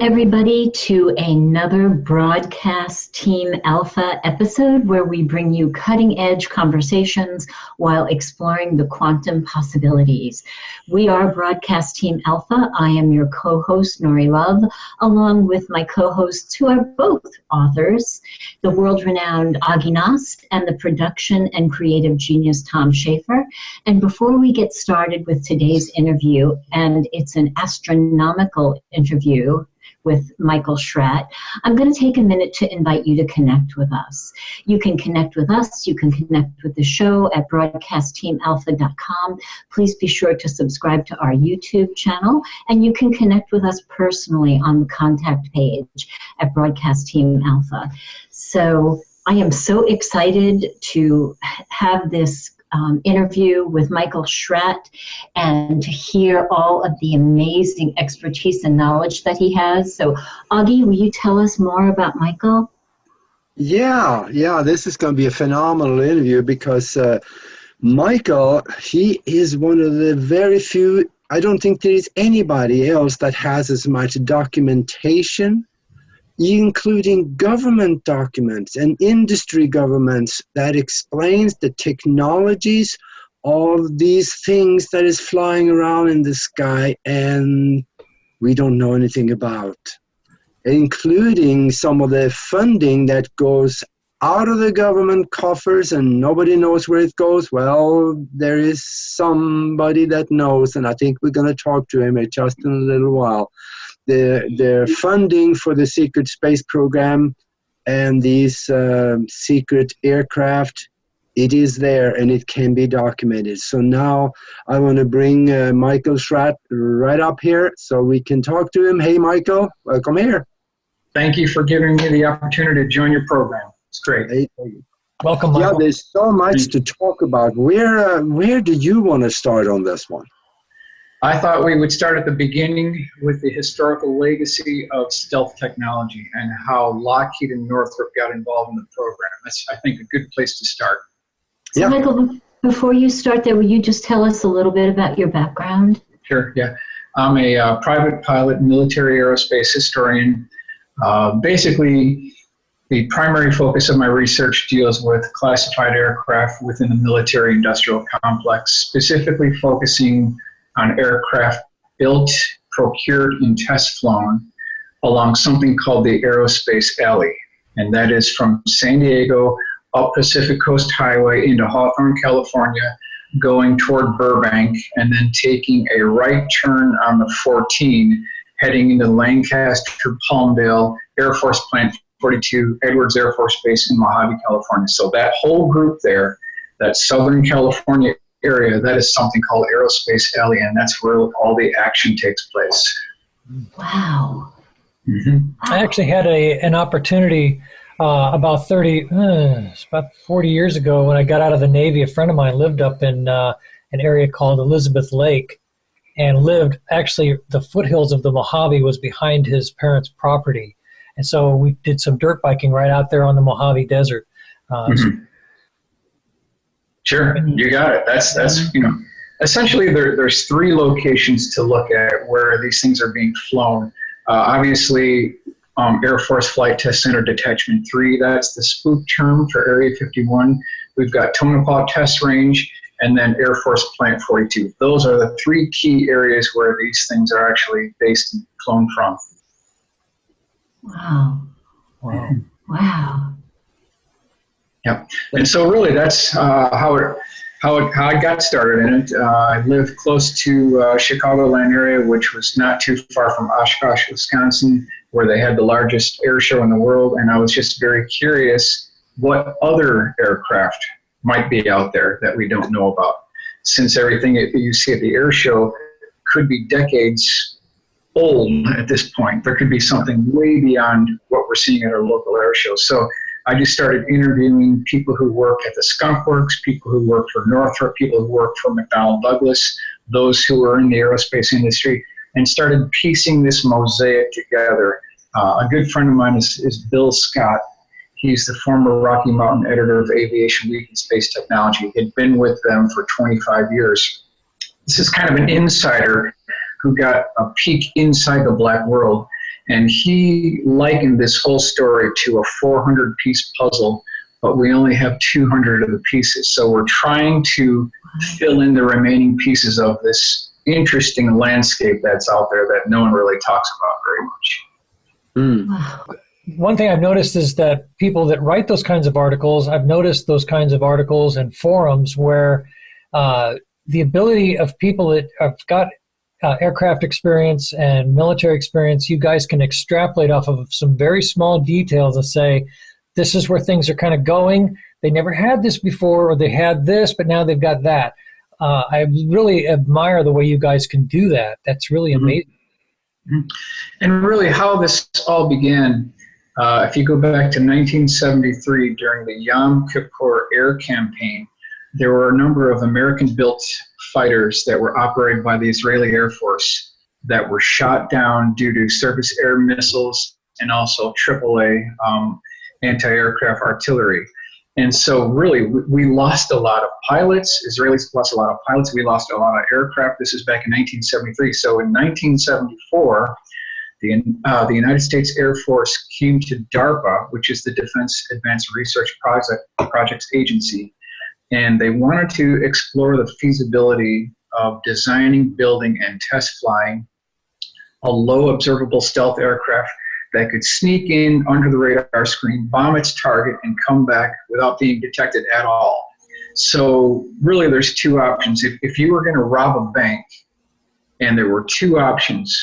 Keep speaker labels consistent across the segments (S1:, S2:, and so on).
S1: everybody, to another Broadcast Team Alpha episode where we bring you cutting-edge conversations while exploring the quantum possibilities. We are Broadcast Team Alpha. I am your co-host, Nori Love, along with my co-hosts who are both authors, the world-renowned Aage Nost and the production and creative genius Tom Schaefer. And before we get started with today's interview, and it's an astronomical interview with Michael Schratt, I'm going to take a minute to invite you to connect with us. You can connect with us. You can connect with the show at broadcastteamalpha.com. Please be sure to subscribe to our YouTube channel, and you can connect with us personally on the contact page at Broadcast Team Alpha. So I am so excited to have this interview with Michael Schratt and to hear all of the amazing expertise and knowledge that he has. So, Aage, will you tell us more about Michael?
S2: Yeah, this is going to be a phenomenal interview because Michael, he is one of the very few, I don't think there is anybody else that has as much documentation, including government documents and industry governments, that explains the technologies of these things that is flying around in the sky and we don't know anything about, including some of the funding that goes out of the government coffers and nobody knows where it goes. Well, there is somebody that knows, and I think we're going to talk to him just in a little while. The funding for the secret space program and these secret aircraft, it is there and it can be documented. So now I want to bring Michael Schratt right up here so we can talk to him. Hey, Michael, welcome here.
S3: Thank you for giving me the opportunity to join your program. It's great.
S2: Hey,
S4: welcome, Michael.
S2: Yeah, there's so much to talk about. Where do you want to start on this one?
S3: I thought we would start at the beginning with the historical legacy of stealth technology and how Lockheed and Northrop got involved in the program. That's, I think, a good place to start.
S1: So,
S2: Yeah.
S1: Michael, before you start there, will you just tell us a little bit about your background?
S3: Sure, yeah. I'm a private pilot, military aerospace historian. Basically, the primary focus of my research deals with classified aircraft within the military-industrial complex, specifically focusing on aircraft built, procured, and test flown along something called the Aerospace Alley. And that is from San Diego up Pacific Coast Highway into Hawthorne, California, going toward Burbank, and then taking a right turn on the 14, heading into Lancaster, Palmdale, Air Force Plant 42, Edwards Air Force Base in Mojave, California. So that whole group there, that Southern California area, that is something called Aerospace Alley, and that's where all the action takes place.
S1: Wow.
S3: Mm-hmm.
S4: I actually had an opportunity about 40 years ago when I got out of the Navy. A friend of mine lived up in an area called Elizabeth Lake and lived, actually, the foothills of the Mojave was behind his parents' property. And so we did some dirt biking right out there on the Mojave Desert.
S3: Mm-hmm. Sure, you got it. That's essentially there's three locations to look at where these things are being flown. Obviously, Air Force Flight Test Center Detachment 3, that's the spook term for Area 51. We've got Tonopah Test Range, and then Air Force Plant 42. Those are the three key areas where these things are actually based and flown from.
S1: Wow.
S4: Wow.
S1: Wow.
S3: Yep. And so really that's how I got started in it. I lived close to Chicagoland area, which was not too far from Oshkosh, Wisconsin, where they had the largest air show in the world. And I was just very curious what other aircraft might be out there that we don't know about. Since everything that you see at the air show could be decades old at this point. There could be something way beyond what we're seeing at our local air show. So I just started interviewing people who work at the Skunk Works, people who work for Northrop, people who work for McDonnell Douglas, those who are in the aerospace industry, and started piecing this mosaic together. A good friend of mine is Bill Scott. He's the former Rocky Mountain editor of Aviation Week and Space Technology. He had been with them for 25 years. This is kind of an insider who got a peek inside the black world. And he likened this whole story to a 400-piece puzzle, but we only have 200 of the pieces. So we're trying to fill in the remaining pieces of this interesting landscape that's out there that no one really talks about very much.
S1: Wow.
S4: One thing I've noticed is that people that write those kinds of articles, I've noticed those kinds of articles and forums where the ability of people that have got aircraft experience and military experience, you guys can extrapolate off of some very small details and say, this is where things are kind of going. They never had this before, or they had this, but now they've got that. I really admire the way you guys can do that. That's really amazing.
S3: And really how this all began, if you go back to 1973 during the Yom Kippur Air Campaign, there were a number of American-built fighters that were operated by the Israeli Air Force that were shot down due to surface air missiles and also AAA anti-aircraft artillery. And so really, we lost a lot of pilots. Israelis lost a lot of pilots. We lost a lot of aircraft. This is back in 1973. So in 1974, the United States Air Force came to DARPA, which is the Defense Advanced Research Projects Agency, and they wanted to explore the feasibility of designing, building, and test flying a low observable stealth aircraft that could sneak in under the radar screen, bomb its target, and come back without being detected at all. So really there's two options. If you were going to rob a bank and there were two options,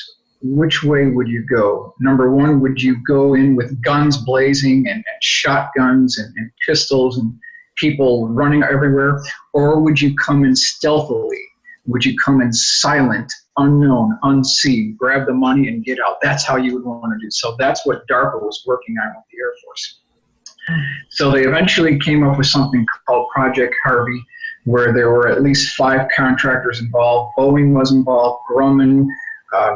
S3: which way would you go? Number one, would you go in with guns blazing and shotguns and pistols and people running everywhere? Or would you come in stealthily? Would you come in silent, unknown, unseen, grab the money and get out? That's how you would want to do. So that's what DARPA was working on with the Air Force. So they eventually came up with something called Project Harvey, where there were at least 5 contractors involved. Boeing was involved, Grumman,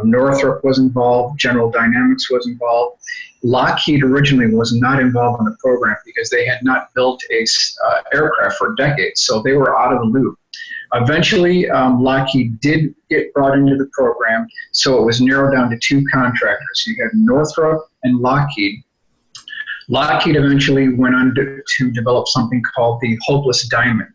S3: Northrop was involved, General Dynamics was involved. Lockheed originally was not involved in the program because they had not built a aircraft for decades, so they were out of the loop. Eventually, Lockheed did get brought into the program, so it was narrowed down to 2 contractors. You had Northrop and Lockheed. Lockheed eventually went on to develop something called the Hopeless Diamond.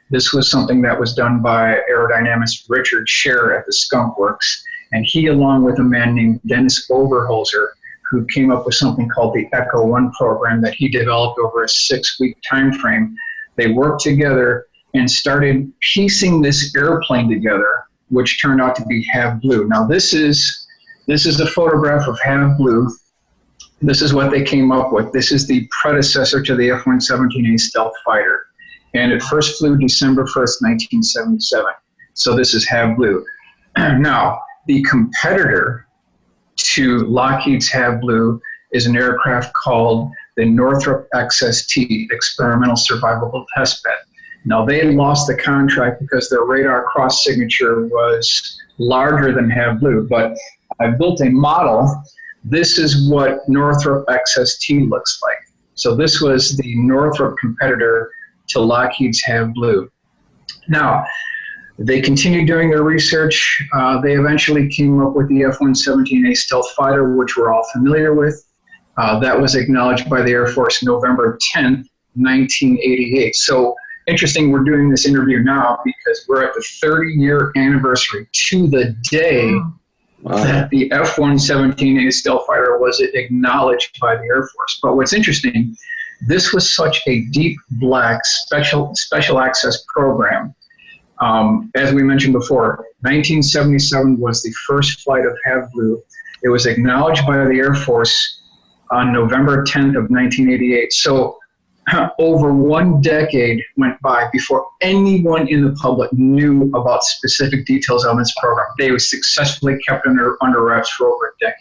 S3: This was something that was done by aerodynamist Richard Schaefer at the Skunk Works, and he, along with a man named Dennis Oberholzer, who came up with something called the Echo 1 program that he developed over a 6-week time frame. They worked together and started piecing this airplane together, which turned out to be Have Blue. Now this is a photograph of Have Blue. This is what they came up with. This is the predecessor to the F-117A stealth fighter. And it first flew December 1st, 1977. So this is Have Blue. Now, the competitor to Lockheed's Have Blue is an aircraft called the Northrop XST, Experimental Survivable Testbed. Now, they lost the contract because their radar cross signature was larger than Have Blue, but I built a model. This is what Northrop XST looks like. So this was the Northrop competitor to Lockheed's Have Blue. Now, they continued doing their research. They eventually came up with the F-117A stealth fighter, which we're all familiar with. That was acknowledged by the Air Force November 10th, 1988. So interesting, we're doing this interview now because we're at the 30-year anniversary to the day that the F-117A stealth fighter was acknowledged by the Air Force. But what's interesting, this was such a deep black special access program. As we mentioned before, 1977 was the first flight of Have Blue. It was acknowledged by the Air Force on November 10th of 1988. So over 1 decade went by before anyone in the public knew about specific details on this program. They were successfully kept under wraps for over a decade.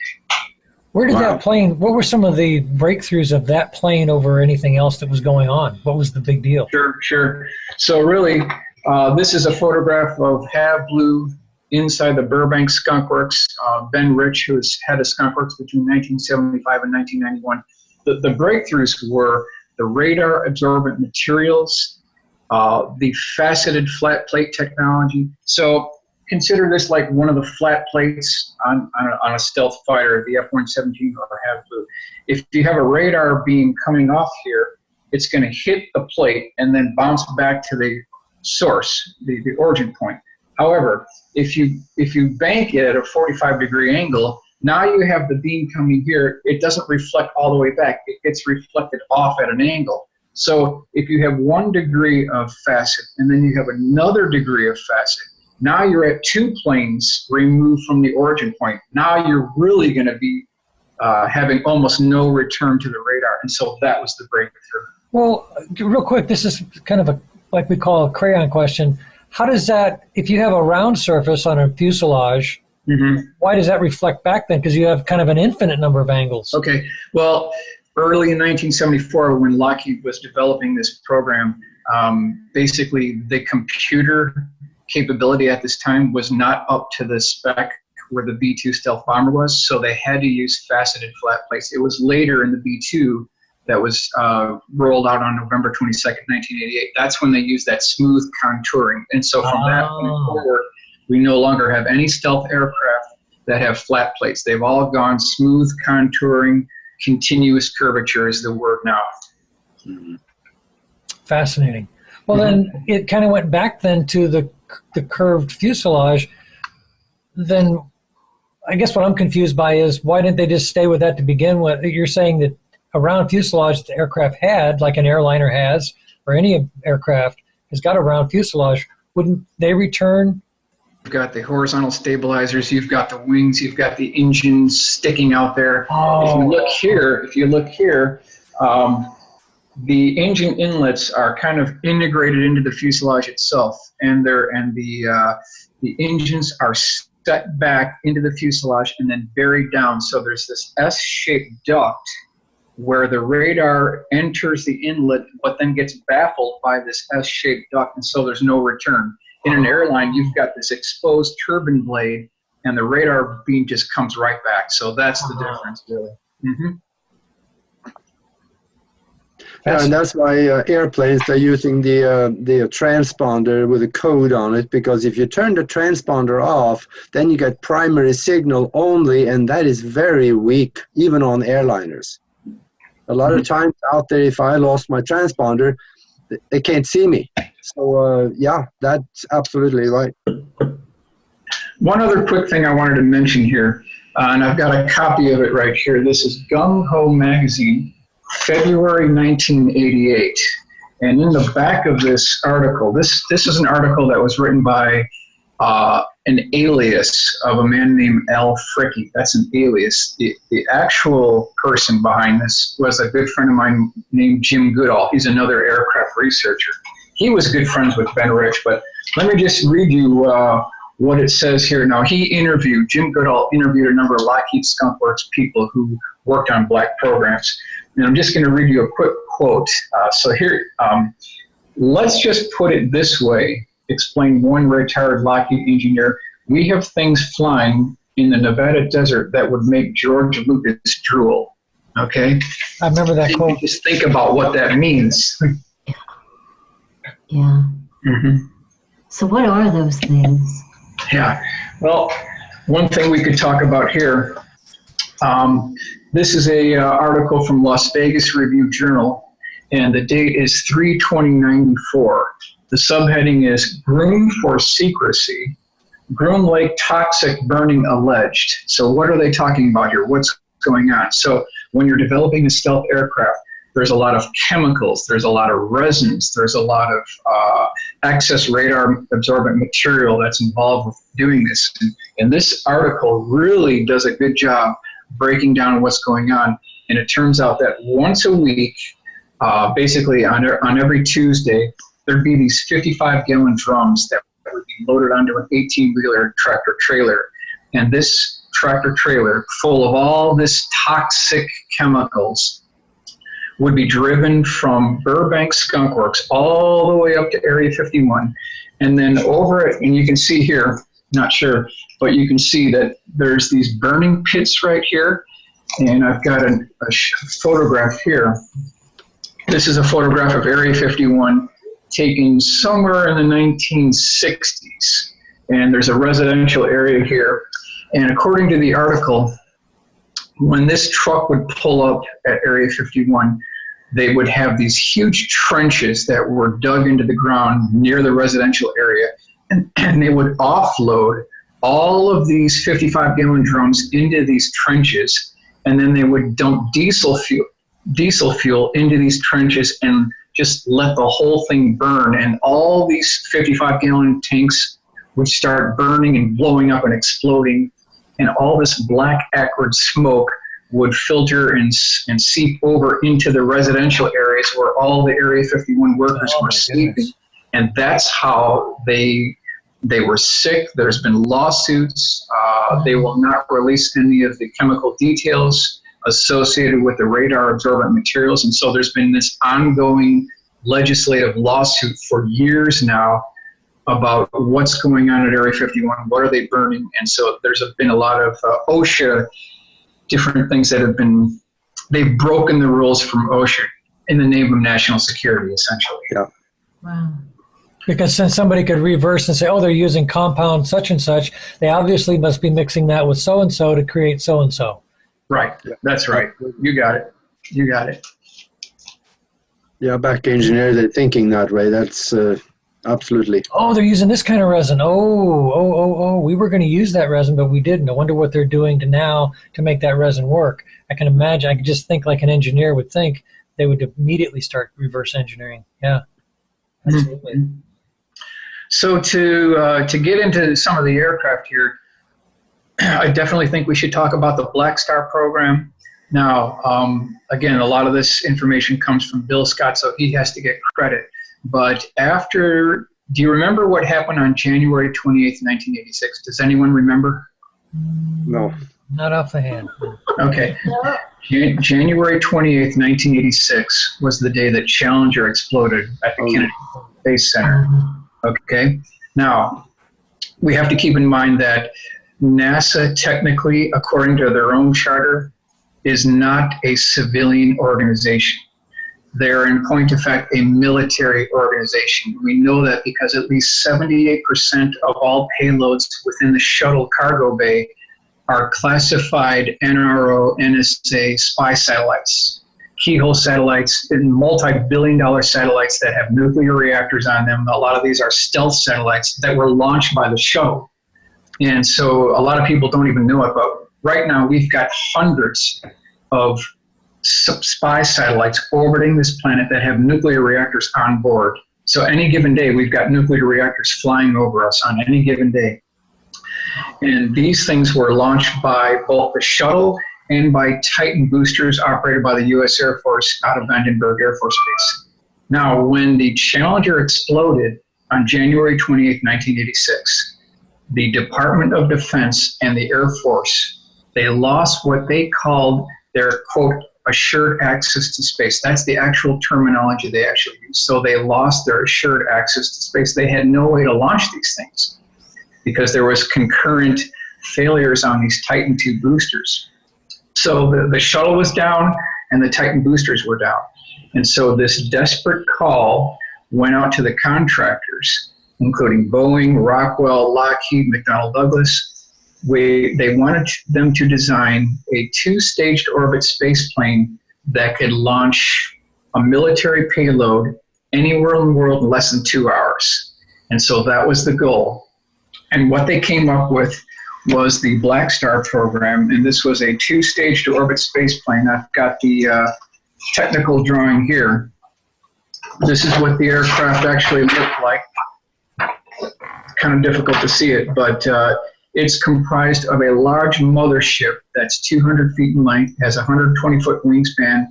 S4: Where did that plane, what were some of the breakthroughs of that plane over anything else that was going on? What was the big deal?
S3: Sure. So really, this is a photograph of Have Blue inside the Burbank Skunk Works. Ben Rich, who was head of Skunk Works between 1975 and 1991. The breakthroughs were the radar absorbent materials, the faceted flat plate technology. So consider this like one of the flat plates on a stealth fighter, the F-117 or Have Blue. If you have a radar beam coming off here, it's going to hit the plate and then bounce back to the source, the origin point. However, if you bank it at a 45-degree angle, now you have the beam coming here. It doesn't reflect all the way back. It gets reflected off at an angle. So if you have 1 degree of facet and then you have another degree of facet, now you're at 2 planes removed from the origin point. Now you're really going to be having almost no return to the radar. And so that was the breakthrough.
S4: Well, real quick, this is kind of like we call a crayon question. How does that, if you have a round surface on a fuselage, why does that reflect back then? Because you have kind of an infinite number of angles.
S3: Okay. Well, early in 1974, when Lockheed was developing this program, basically the computer capability at this time was not up to the spec where the B-2 stealth bomber was, so they had to use faceted flat plates. It was later in the B-2 that was rolled out on November 22nd, 1988. That's when they used that smooth contouring. And so from that point forward, we no longer have any stealth aircraft that have flat plates. They've all gone smooth contouring, continuous curvature is the word now.
S4: Fascinating. Well, then it kind of went back then to the curved fuselage. Then I guess what I'm confused by is why didn't they just stay with that to begin with? You're saying that a round fuselage the aircraft had, like an airliner has, or any aircraft has got a round fuselage. Wouldn't they return?
S3: You've got the horizontal stabilizers, you've got the wings, you've got the engines sticking out there. If you look here, the engine inlets are kind of integrated into the fuselage itself, and the engines are set back into the fuselage and then buried down. So there's this S-shaped duct where the radar enters the inlet, but then gets baffled by this S-shaped duct, and so there's no return. In an airline, you've got this exposed turbine blade, and the radar beam just comes right back. So that's the difference, really.
S2: Yeah, and that's why airplanes are using the transponder with a code on it, because if you turn the transponder off, then you get primary signal only, and that is very weak, even on airliners. A lot of times out there, if I lost my transponder, they can't see me. So, yeah, that's absolutely right.
S3: One other quick thing I wanted to mention here, and I've got a copy of it right here. This is Gung Ho Magazine, February 1988. And in the back of this article, this is an article that was written by an alias of a man named Al Fricke. That's an alias. The actual person behind this was a good friend of mine named Jim Goodall. He's another aircraft researcher. He was good friends with Ben Rich, but let me just read you what it says here. Now, Jim Goodall interviewed a number of Lockheed Skunk Works people who worked on black programs. And I'm just going to read you a quick quote. So here, let's just put it this way, explained one retired Lockheed engineer. We have things flying in the Nevada desert that would make George Lucas drool. Okay?
S4: I remember that quote.
S3: Just think about what that means.
S1: Yeah. So what are those things?
S3: Yeah. Well, one thing we could talk about here, this is a article from Las Vegas Review-Journal, and the date is 3/20/94. The subheading is Groom for Secrecy, Groom Lake Toxic Burning Alleged. So what are they talking about here? What's going on? So when you're developing a stealth aircraft, there's a lot of chemicals, there's a lot of resins, there's a lot of excess radar absorbent material that's involved with doing this. And this article really does a good job breaking down what's going on. And it turns out that once a week, basically on every Tuesday, there'd be these 55-gallon drums that would be loaded onto an 18-wheeler tractor trailer. And this tractor trailer, full of all this toxic chemicals, would be driven from Burbank Skunk Works all the way up to Area 51. And then over it, and you can see here, not sure, but you can see that there's these burning pits right here. And I've got a photograph here. This is a photograph of Area 51 taken somewhere in the 1960s. and there's a residential area here. And according to the article, when this truck would pull up at Area 51, they would have these huge trenches that were dug into the ground near the residential area, and they would offload all of these 55-gallon drums into these trenches, and then they would dump diesel fuel into these trenches and just let the whole thing burn. And all these 55-gallon tanks would start burning and blowing up and exploding, and all this black acrid smoke would filter and seep over into the residential areas where all the Area 51 workers were sleeping. Goodness. And that's how they were sick. There's been lawsuits. They will not release any of the chemical details associated with the radar absorbent materials. And so there's been this ongoing legislative lawsuit for years now about what's going on at Area 51, what are they burning. And so there's been a lot of OSHA, different things that they've broken the rules from OSHA in the name of national security, essentially.
S2: Yeah.
S1: Wow.
S4: Because since somebody could reverse and say, oh, they're using compound such and such, they obviously must be mixing that with so-and-so to create so-and-so.
S3: Right. Yeah. That's right. You got it. You got it.
S2: Yeah, back engineers are thinking that way. That's absolutely.
S4: Oh, they're using this kind of resin. Oh, we were going to use that resin, but we didn't. I wonder what they're doing to make that resin work. I can imagine. I can just think like an engineer would think. They would immediately start reverse engineering. Yeah. Absolutely. Mm-hmm.
S3: So to get into some of the aircraft here, I definitely think we should talk about the Black Star program. Now, again, a lot of this information comes from Bill Scott, so he has to get credit. But do you remember what happened on January 28th, 1986? Does anyone remember?
S2: No.
S4: Not off the hand.
S3: Okay. January 28th, 1986 was the day that Challenger exploded at the Kinetic Space Center. Okay. Now, we have to keep in mind that NASA, technically, according to their own charter, is not a civilian organization. They're, in point of fact, a military organization. We know that because at least 78% of all payloads within the shuttle cargo bay are classified NRO, NSA spy satellites. Keyhole satellites and multi-billion-dollar satellites that have nuclear reactors on them. A lot of these are stealth satellites that were launched by the shuttle. And so a lot of people don't even know it, but right now we've got hundreds of spy satellites orbiting this planet that have nuclear reactors on board. So any given day, we've got nuclear reactors flying over us on any given day. And these things were launched by both the shuttle and by Titan boosters operated by the U.S. Air Force out of Vandenberg Air Force Base. Now, when the Challenger exploded on January 28, 1986, the Department of Defense and the Air Force, they lost what they called their, quote, assured access to space. That's the actual terminology they actually used. So they lost their assured access to space. They had no way to launch these things because there was concurrent failures on these Titan II boosters. So the shuttle was down and the Titan boosters were down. And so this desperate call went out to the contractors, including Boeing, Rockwell, Lockheed, McDonnell Douglas. They wanted them to design a two-staged orbit space plane that could launch a military payload anywhere in the world in less than 2 hours. And so that was the goal. And what they came up with was the Black Star program, and this was a two-staged orbit space plane. I've got the technical drawing here. This is what the aircraft actually looked like. Kind of difficult to see it, but it's comprised of a large mothership that's 200 feet in length, has a 120-foot wingspan.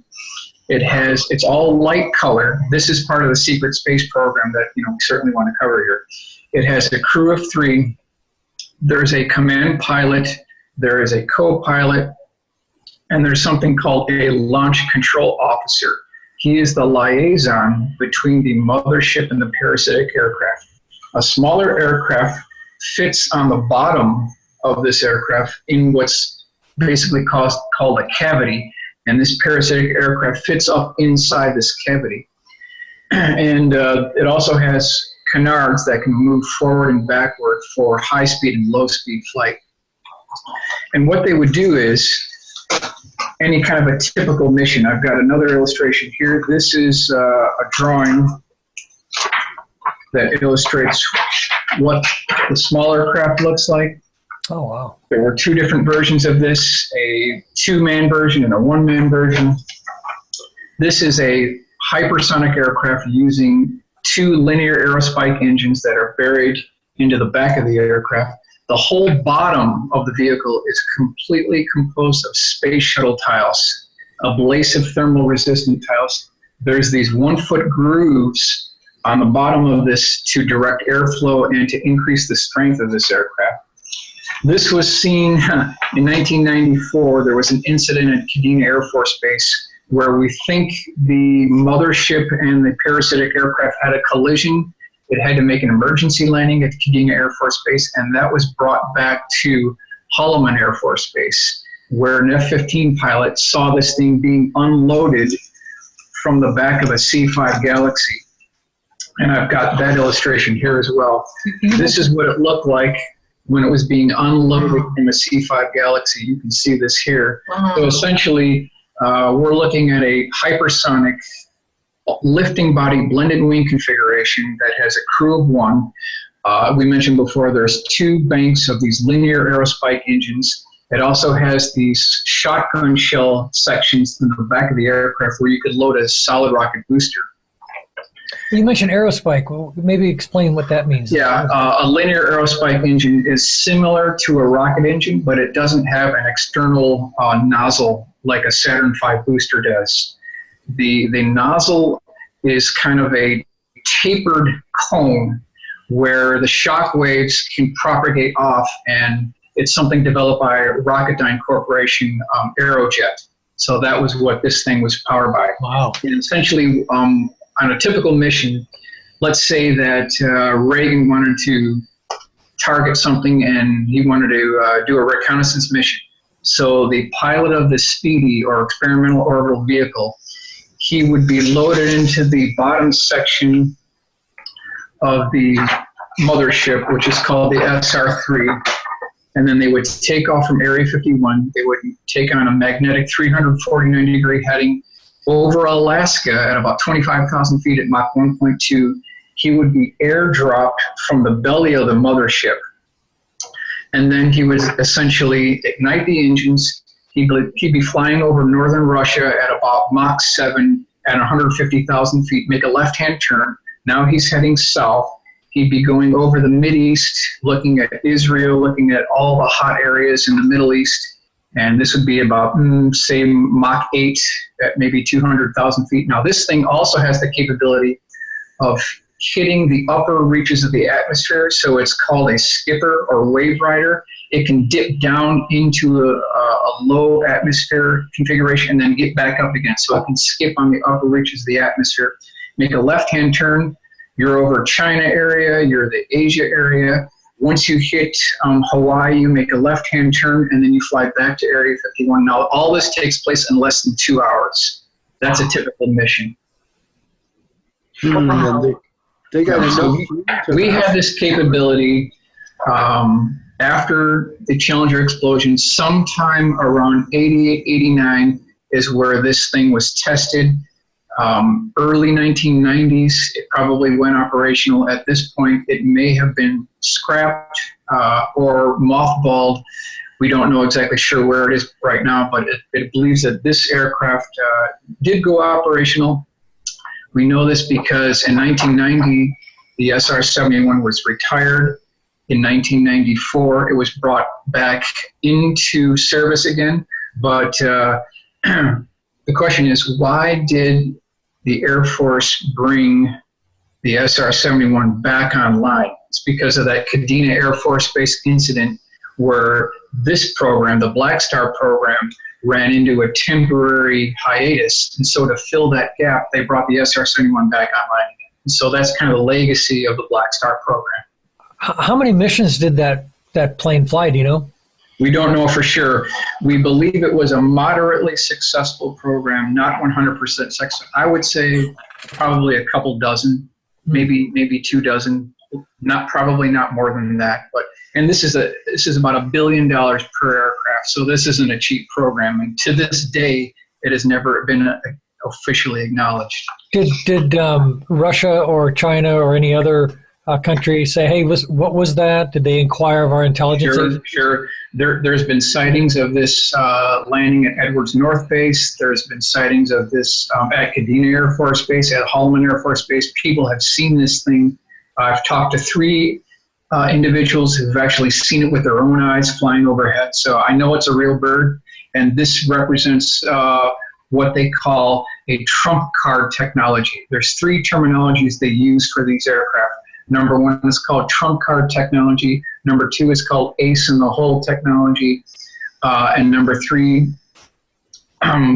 S3: It's all light color. This is part of the secret space program that we certainly want to cover here. It has a crew of 3. There's a command pilot, there is a co-pilot, and there's something called a launch control officer. He is the liaison between the mothership and the parasitic aircraft. A smaller aircraft fits on the bottom of this aircraft in what's basically called a cavity, and this parasitic aircraft fits up inside this cavity. And it also has canards that can move forward and backward for high speed and low speed flight. And what they would do is any kind of a typical mission. I've got another illustration here. This is a drawing that illustrates what the smaller craft looks like.
S4: Oh, wow.
S3: There were two different versions of this, a two-man version and a one-man version. This is a hypersonic aircraft using two linear aerospike engines that are buried into the back of the aircraft. The whole bottom of the vehicle is completely composed of space shuttle tiles, abrasive thermal resistant tiles. There's these 1-foot grooves on the bottom of this to direct airflow and to increase the strength of this aircraft. This was seen in 1994. There was an incident at Kadena Air Force Base where we think the mothership and the parasitic aircraft had a collision. It had to make an emergency landing at Kadena Air Force Base, and that was brought back to Holloman Air Force Base, where an F-15 pilot saw this thing being unloaded from the back of a C-5 Galaxy. And I've got that illustration here as well. This is what it looked like when it was being unloaded from a C-5 Galaxy. You can see this here.
S1: Wow.
S3: So essentially, we're looking at a hypersonic lifting body blended wing configuration that has a crew of one. We mentioned before there's two banks of these linear aerospike engines. It also has these shotgun shell sections in the back of the aircraft where you could load a solid rocket booster.
S4: You mentioned aerospike. Well, maybe explain what that means.
S3: Yeah, a linear aerospike engine is similar to a rocket engine, but it doesn't have an external nozzle like a Saturn V booster does. The nozzle is kind of a tapered cone where the shock waves can propagate off, and it's something developed by Rocketdyne Corporation, Aerojet. So that was what this thing was powered by.
S4: Wow.
S3: And essentially, on a typical mission, let's say that Reagan wanted to target something and he wanted to do a reconnaissance mission. So the pilot of the Speedy, or experimental orbital vehicle, he would be loaded into the bottom section of the mothership, which is called the XR3, and then they would take off from Area 51. They would take on a magnetic 349-degree heading over Alaska at about 25,000 feet at Mach 1.2. He would be airdropped from the belly of the mothership. And then he would essentially ignite the engines. He'd be flying over northern Russia at about Mach 7 at 150,000 feet, make a left-hand turn. Now he's heading south. He'd be going over the Mideast, looking at Israel, looking at all the hot areas in the Middle East. And this would be about, say, Mach 8 at maybe 200,000 feet. Now, this thing also has the capability of hitting the upper reaches of the atmosphere, so it's called a skipper or wave rider. It can dip down into a low atmosphere configuration and then get back up again. So it can skip on the upper reaches of the atmosphere, make a left-hand turn. You're over China area, you're the Asia area. Once you hit Hawaii, you make a left-hand turn, and then you fly back to Area 51. Now, all this takes place in less than 2 hours. That's a typical mission.
S1: Wow.
S2: They got
S3: So we had this capability after the Challenger explosion. Sometime around 88, 89 is where this thing was tested. Early 1990s, it probably went operational. At this point, it may have been scrapped or mothballed. We don't know exactly sure where it is right now, but it believes that this aircraft did go operational. We know this because in 1990, the SR-71 was retired. In 1994, it was brought back into service again. But the question is, why did the Air Force bring the SR-71 back online? It's because of that Kadena Air Force Base incident where this program, the Black Star program, ran into a temporary hiatus. And so to fill that gap, they brought the SR-71 back online again. And so that's kind of the legacy of the Black Star program.
S4: How many missions did that plane fly, do you know?
S3: We don't know for sure. We believe it was a moderately successful program, not 100% successful. I would say probably a couple dozen. maybe 2 dozen, probably not more than that. And this is about $1 billion per aircraft, so this isn't a cheap program. And to this day, it has never been officially acknowledged.
S4: Did Russia or China or any other country say, hey, listen, what was that? Did they inquire of our intelligence?
S3: Sure. There's been sightings of this landing at Edwards North Base. There's been sightings of this at Kadena Air Force Base, at Holloman Air Force Base. People have seen this thing. I've talked to 3 individuals who've actually seen it with their own eyes flying overhead. So I know it's a real bird, and this represents what they call a trump card technology. There's 3 terminologies they use for these aircraft. Number 1 is called trump card technology. Number 2 is called ace in the hole technology. And number 3,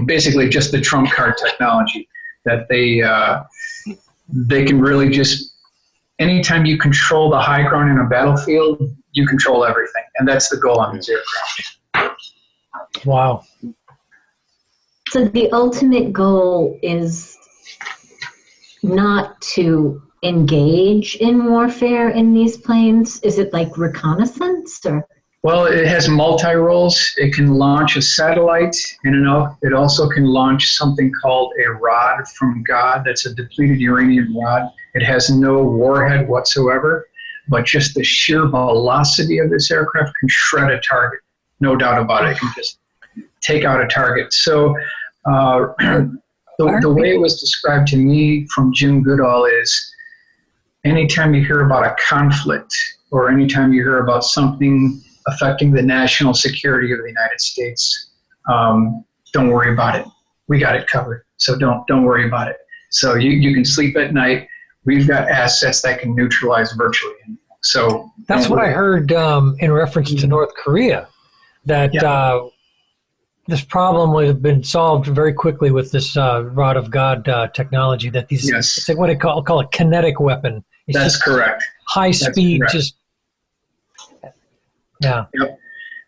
S3: basically just the trump card technology, that they can really just, anytime you control the high ground in a battlefield, you control everything. And that's the goal on these aircraft.
S4: Wow.
S1: So the ultimate goal is not to engage in warfare in these planes? Is it like reconnaissance or?
S3: Well, it has multi-roles. It can launch a satellite, and it also can launch something called a rod from God. That's a depleted uranium rod. It has no warhead whatsoever, but just the sheer velocity of this aircraft can shred a target. No doubt about it. It can just take out a target. So the way it was described to me from Jim Goodall is, anytime you hear about a conflict or anytime you hear about something affecting the national security of the United States, don't worry about it. We got it covered. So don't worry about it. So you can sleep at night. We've got assets that can neutralize virtually. So
S4: that's what I heard in reference to North Korea, that this problem would have been solved very quickly with this rod of God technology. That these, it's like what I call a kinetic weapon. It's
S3: That's correct.
S4: High speed, just
S3: Yep.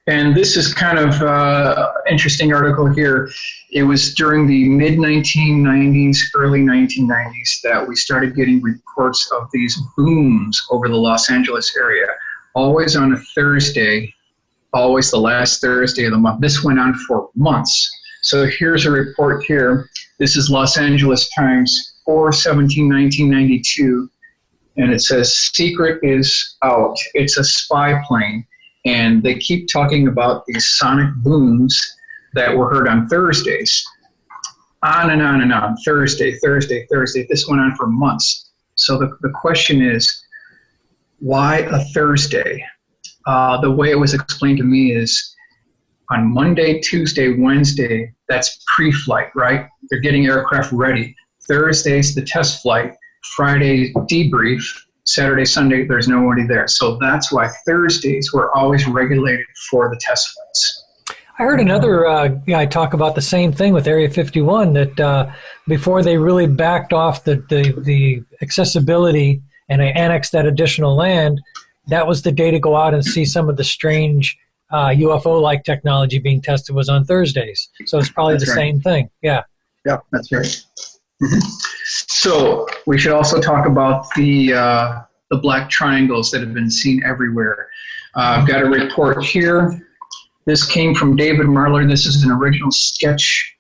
S3: And this is kind of interesting article here. It was during the mid-1990s, early 1990s that we started getting reports of these booms over the Los Angeles area, always on a Thursday, always the last Thursday of the month. This went on for months. So here's a report here. This is Los Angeles Times, 4/17/1992, and it says, "Secret is out. It's a spy plane." And they keep talking about these sonic booms that were heard on Thursdays. On and on and on. Thursday, Thursday, Thursday. This went on for months. So the question is, why a Thursday? The way it was explained to me is, on Monday, Tuesday, Wednesday, that's pre-flight, right? They're getting aircraft ready. Thursday's the test flight. Friday, debrief. Saturday, Sunday, there's nobody there. So that's why Thursdays were always regulated for the test flights.
S4: I heard another guy talk about the same thing with Area 51, that before they really backed off the accessibility and they annexed that additional land, that was the day to go out and see some of the strange UFO-like technology being tested was on Thursdays. So it's probably the same thing. Yeah.
S3: Yeah, that's right. Mm-hmm. So we should also talk about the black triangles that have been seen everywhere. I've got a report here. This came from David Marler. This is an original sketch.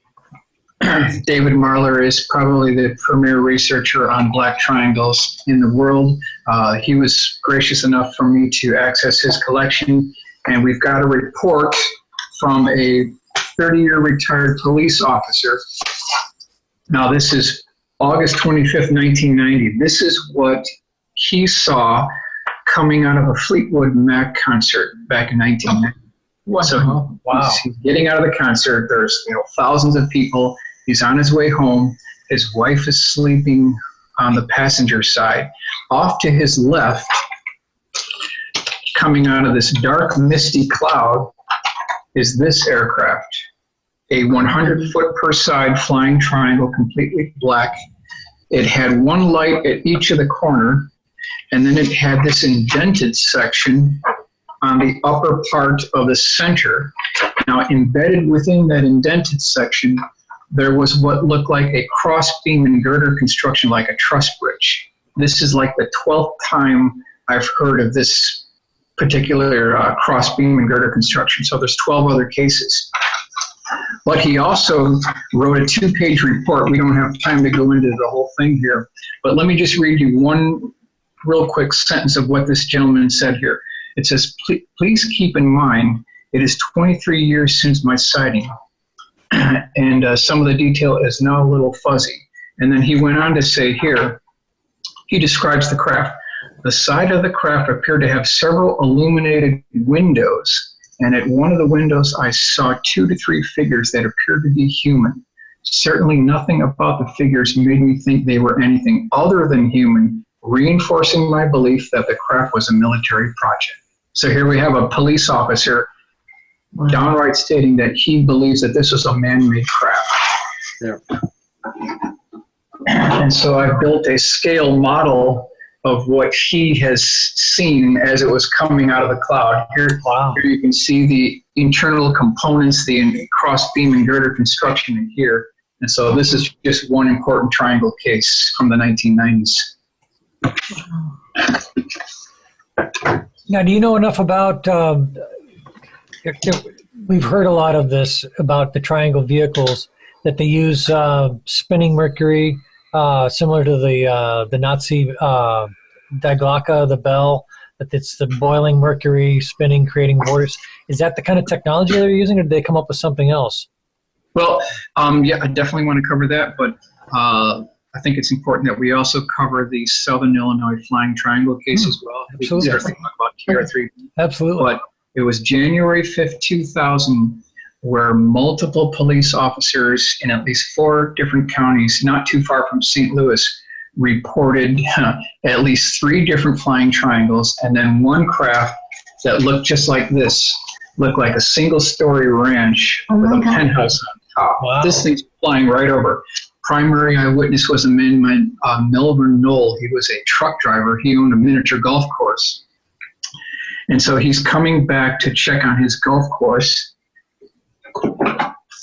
S3: David Marler is probably the premier researcher on black triangles in the world. He was gracious enough for me to access his collection, and we've got a report from a 30-year retired police officer. Now, this is August 25th, 1990. This is what he saw coming out of a Fleetwood Mac concert back in 1990.
S1: Wow.
S3: So he's getting out of the concert. There's thousands of people. He's on his way home. His wife is sleeping on the passenger side. Off to his left, coming out of this dark, misty cloud, is this aircraft. A 100-foot per side flying triangle, completely black. It had one light at each of the corner, and then it had this indented section on the upper part of the center. Now, embedded within that indented section, there was what looked like a cross-beam and girder construction, like a truss bridge. this is like the 12th time I've heard of this particular cross-beam and girder construction. So there's 12 other cases. But he also wrote a 2-page report. We don't have time to go into the whole thing here. But let me just read you one real quick sentence of what this gentleman said here. It says, please keep in mind, it is 23 years since my sighting. And some of the detail is now a little fuzzy. And then he went on to say here, he describes the craft. The side of the craft appeared to have several illuminated windows, and at one of the windows I saw 2 to 3 figures that appeared to be human. Certainly nothing about the figures made me think they were anything other than human, reinforcing my belief that the craft was a military project. So here we have a police officer downright stating that he believes that this was a man-made craft.
S2: Yeah.
S3: And so I built a scale model of what he has seen as it was coming out of the cloud. Here you can see the internal components, the cross-beam and girder construction in here. And so this is just one important triangle case from the 1990s.
S4: Now, do you know enough about, we've heard a lot of this about the triangle vehicles, that they use spinning mercury, similar to the Nazi Die Glocke, the bell, that it's the boiling mercury spinning, creating vortices. Is that the kind of technology they're using, or did they come up with something else?
S3: Well, yeah, I definitely want to cover that, but I think it's important that we also cover the Southern Illinois Flying Triangle case as well.
S4: Absolutely.
S3: We can certainly talk about TR3.
S4: Absolutely.
S3: But it was January 5th, 2000, where multiple police officers in at least 4 different counties, not too far from St. Louis, reported at least 3 different flying triangles, and then one craft that looked just like this, looked like a single-story ranch with a penthouse on top.
S4: Wow.
S3: This thing's flying right over. Primary eyewitness was a man named Melvin Knoll. He was a truck driver. He owned a miniature golf course. And so he's coming back to check on his golf course,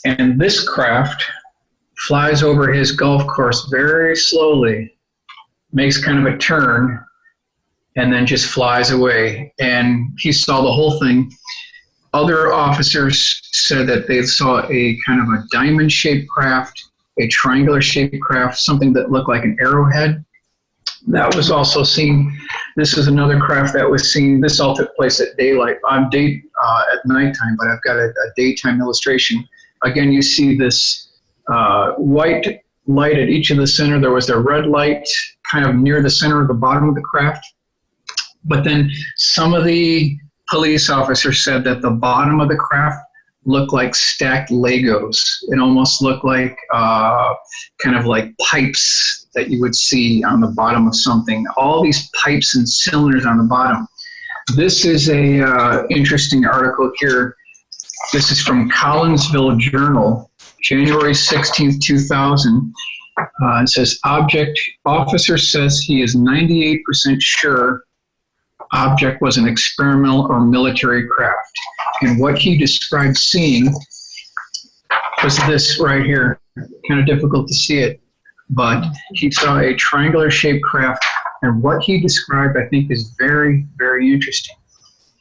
S3: and this craft flies over his golf course very slowly, makes kind of a turn, and then just flies away. And he saw the whole thing. Other officers said that they saw a kind of a diamond-shaped craft, a triangular-shaped craft, something that looked like an arrowhead. That was also seen. This is another craft that was seen. This all took place at daylight, at nighttime, but I've got a daytime illustration. Again, you see this white light at each of the center. There was a red light kind of near the center of the bottom of the craft. But then some of the police officers said that the bottom of the craft looked like stacked Legos. It almost looked like kind of like pipes that you would see on the bottom of something. All these pipes and cylinders on the bottom. This is a interesting article here. This is from Collinsville Journal, January 16th, 2000. It says, officer says he is 98% sure object was an experimental or military craft. And what he described seeing was this right here. Kind of difficult to see it, but he saw a triangular-shaped craft, and what he described, I think, is very, very interesting.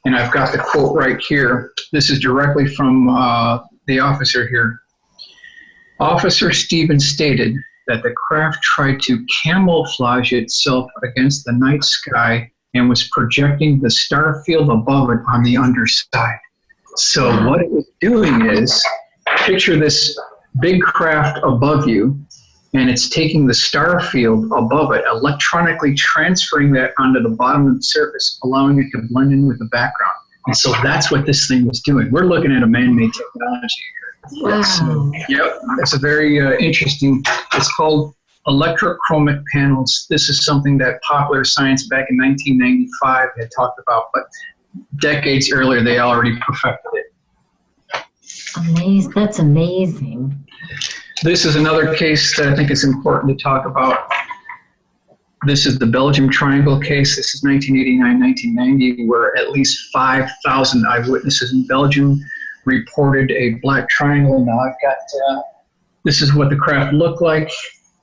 S3: And I've got the quote right here. This is directly from the officer here. Officer Stevens stated that the craft tried to camouflage itself against the night sky and was projecting the star field above it on the underside. So what it was doing is, picture this big craft above you, and it's taking the star field above it, electronically transferring that onto the bottom of the surface, allowing it to blend in with the background. And so that's what this thing was doing. We're looking at a man-made technology here.
S1: Wow.
S3: So, yep, it's a very interesting, it's called electrochromic panels. This is something that Popular Science back in 1995 had talked about, but decades earlier they already perfected it.
S1: Amazing. That's amazing.
S3: This is another case that I think is important to talk about. This is the Belgium Triangle case. This is 1989-1990, where at least 5,000 eyewitnesses in Belgium reported a black triangle. Now I've got, this is what the craft looked like.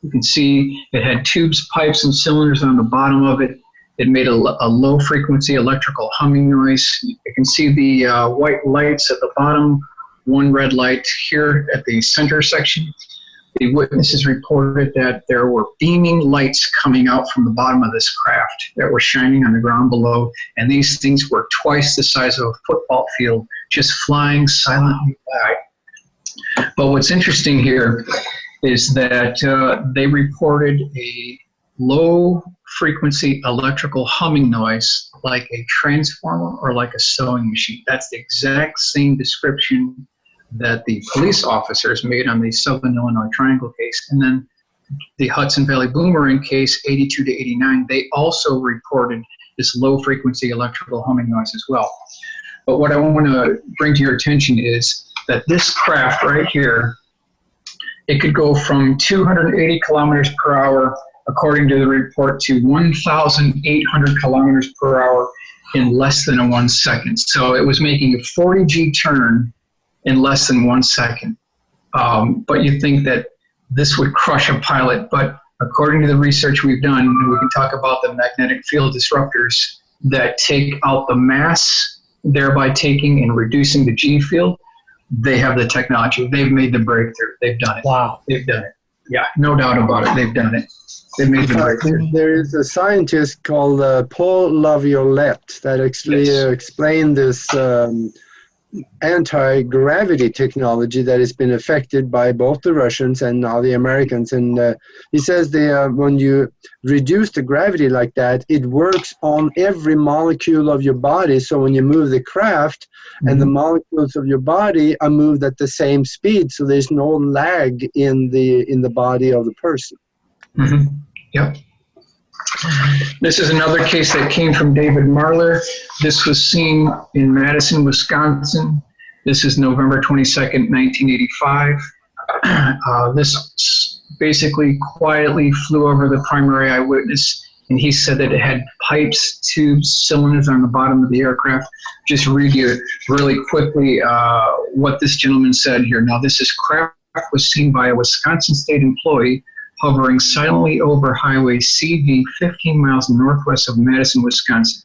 S3: You can see it had tubes, pipes, and cylinders on the bottom of it. It made a low-frequency electrical humming noise. You can see the white lights at the bottom, one red light here at the center section. The witnesses reported that there were beaming lights coming out from the bottom of this craft that were shining on the ground below, and these things were twice the size of a football field, just flying silently by. But what's interesting here is that they reported a low-frequency electrical humming noise like a transformer or like a sewing machine. That's the exact same description that the police officers made on the Southern Illinois Triangle case. And then the Hudson Valley Boomerang case, 82 to 89, they also reported this low-frequency electrical humming noise as well. But what I want to bring to your attention is that this craft right here, it could go from 280 kilometers per hour, according to the report, to 1,800 kilometers per hour in less than 1 second. So it was making a 40G turn in less than 1 second. But you think that this would crush a pilot, but according to the research we've done, and we can talk about the magnetic field disruptors that take out the mass, thereby taking and reducing the G field, they have the technology. They've made the breakthrough. They've done it.
S4: Wow.
S3: They've done it. Yeah, no doubt about it. They've done it. They've made the breakthrough.
S2: There is a scientist called Paul Laviolette that actually explained this anti-gravity technology that has been affected by both the Russians and now the Americans. And he says when you reduce the gravity like that, it works on every molecule of your body. So when you move the craft and the molecules of your body are moved at the same speed, so there's no lag in the body of the person.
S3: Yep. This is another case that came from David Marler. This was seen in Madison, Wisconsin. This is November 22nd, 1985. This basically quietly flew over the primary eyewitness, and he said that it had pipes, tubes, cylinders on the bottom of the aircraft. Just read you really quickly what this gentleman said here. Now, this craft was seen by a Wisconsin state employee hovering silently over Highway CV 15 miles northwest of Madison, Wisconsin.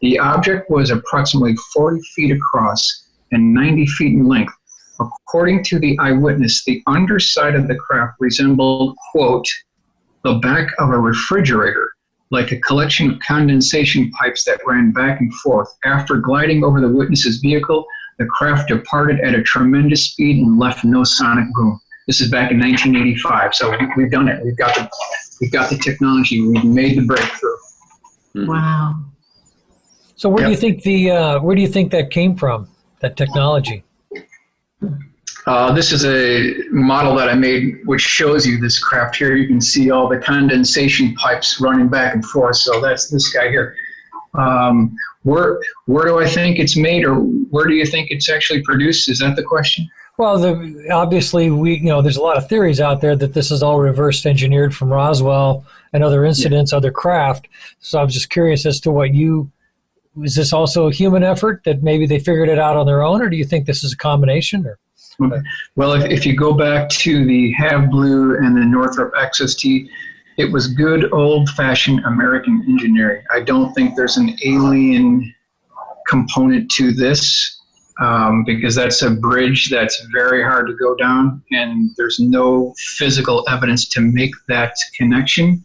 S3: The object was approximately 40 feet across and 90 feet in length. According to the eyewitness, the underside of the craft resembled, quote, the back of a refrigerator, like a collection of condensation pipes that ran back and forth. After gliding over the witness's vehicle, the craft departed at a tremendous speed and left no sonic boom. This is back in 1985, so we've done it. We've got the technology. We've made the breakthrough.
S1: Wow.
S4: So where do you think that came from? That technology?
S3: This is a model that I made, which shows you this craft here. You can see all the condensation pipes running back and forth. So that's this guy here. Where do I think it's made, or where do you think it's actually produced? Is that the question?
S4: Well, obviously, there's a lot of theories out there that this is all reverse engineered from Roswell and other incidents, other craft. So I was just curious as to is this also a human effort that maybe they figured it out on their own, or do you think this is a combination?
S3: Okay. Well, if you go back to the Have Blue and the Northrop XST, it was good old-fashioned American engineering. I don't think there's an alien component to this. Because that's a bridge that's very hard to go down, and there's no physical evidence to make that connection.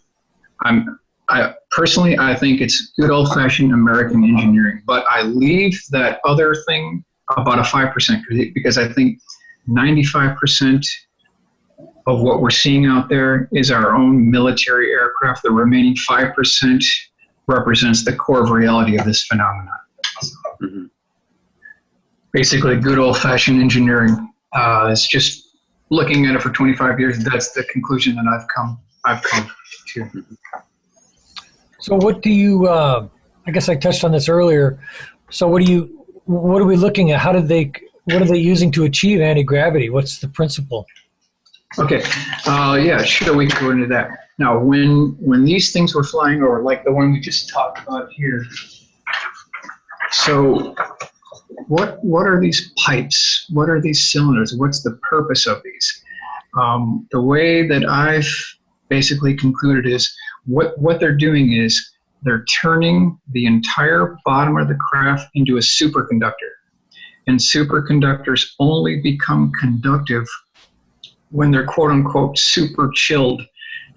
S3: Personally, I think it's good old-fashioned American engineering, but I leave that other thing about a 5% because I think 95% of what we're seeing out there is our own military aircraft. The remaining 5% represents the core of reality of this phenomenon. Basically, good old-fashioned engineering. It's just looking at it for 25 years. That's the conclusion that I've come to.
S4: So, what do you? I guess I touched on this earlier. So, what are we looking at? What are they using to achieve anti-gravity? What's the principle?
S3: Okay. Yeah, sure. We can go into that. Now, when these things were flying over, like the one we just talked about here. So, what are these pipes? What are these cylinders? What's the purpose of these? The way that I've basically concluded is what they're doing is they're turning the entire bottom of the craft into a superconductor. And superconductors only become conductive when they're quote unquote super chilled.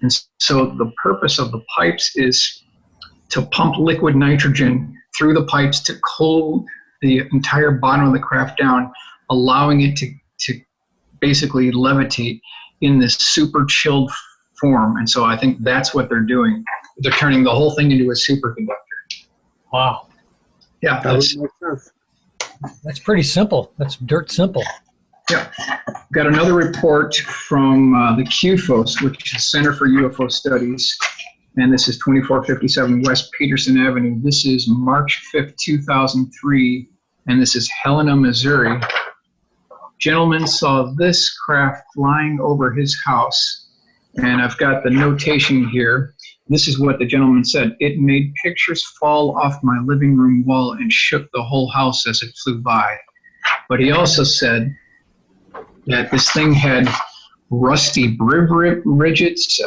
S3: And so the purpose of the pipes is to pump liquid nitrogen through the pipes to cool the entire bottom of the craft down, allowing it to basically levitate in this super chilled form. And so I think that's what they're doing. They're turning the whole thing into a superconductor.
S4: Wow.
S3: Yeah,
S4: that's pretty simple. That's dirt simple.
S3: Yeah. Got another report from the QFOS, which is Center for UFO Studies, and this is 2457 West Peterson Avenue. This is March 5th, 2003, and this is Helena, Missouri. Gentleman saw this craft flying over his house, and I've got the notation here. This is what the gentleman said. It made pictures fall off my living room wall and shook the whole house as it flew by. But he also said that this thing had rusty rib ridges.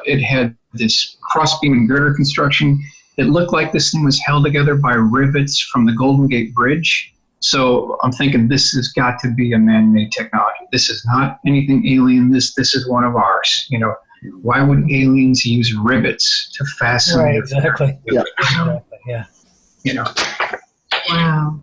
S3: It had this crossbeam and girder construction. It looked like this thing was held together by rivets from the Golden Gate Bridge. So I'm thinking this has got to be a man-made technology. This is not anything alien. This is one of ours. You know, why would aliens use rivets to fasten?
S4: Right, exactly.
S2: Yeah.
S4: Exactly. Yeah.
S3: You know.
S1: Wow.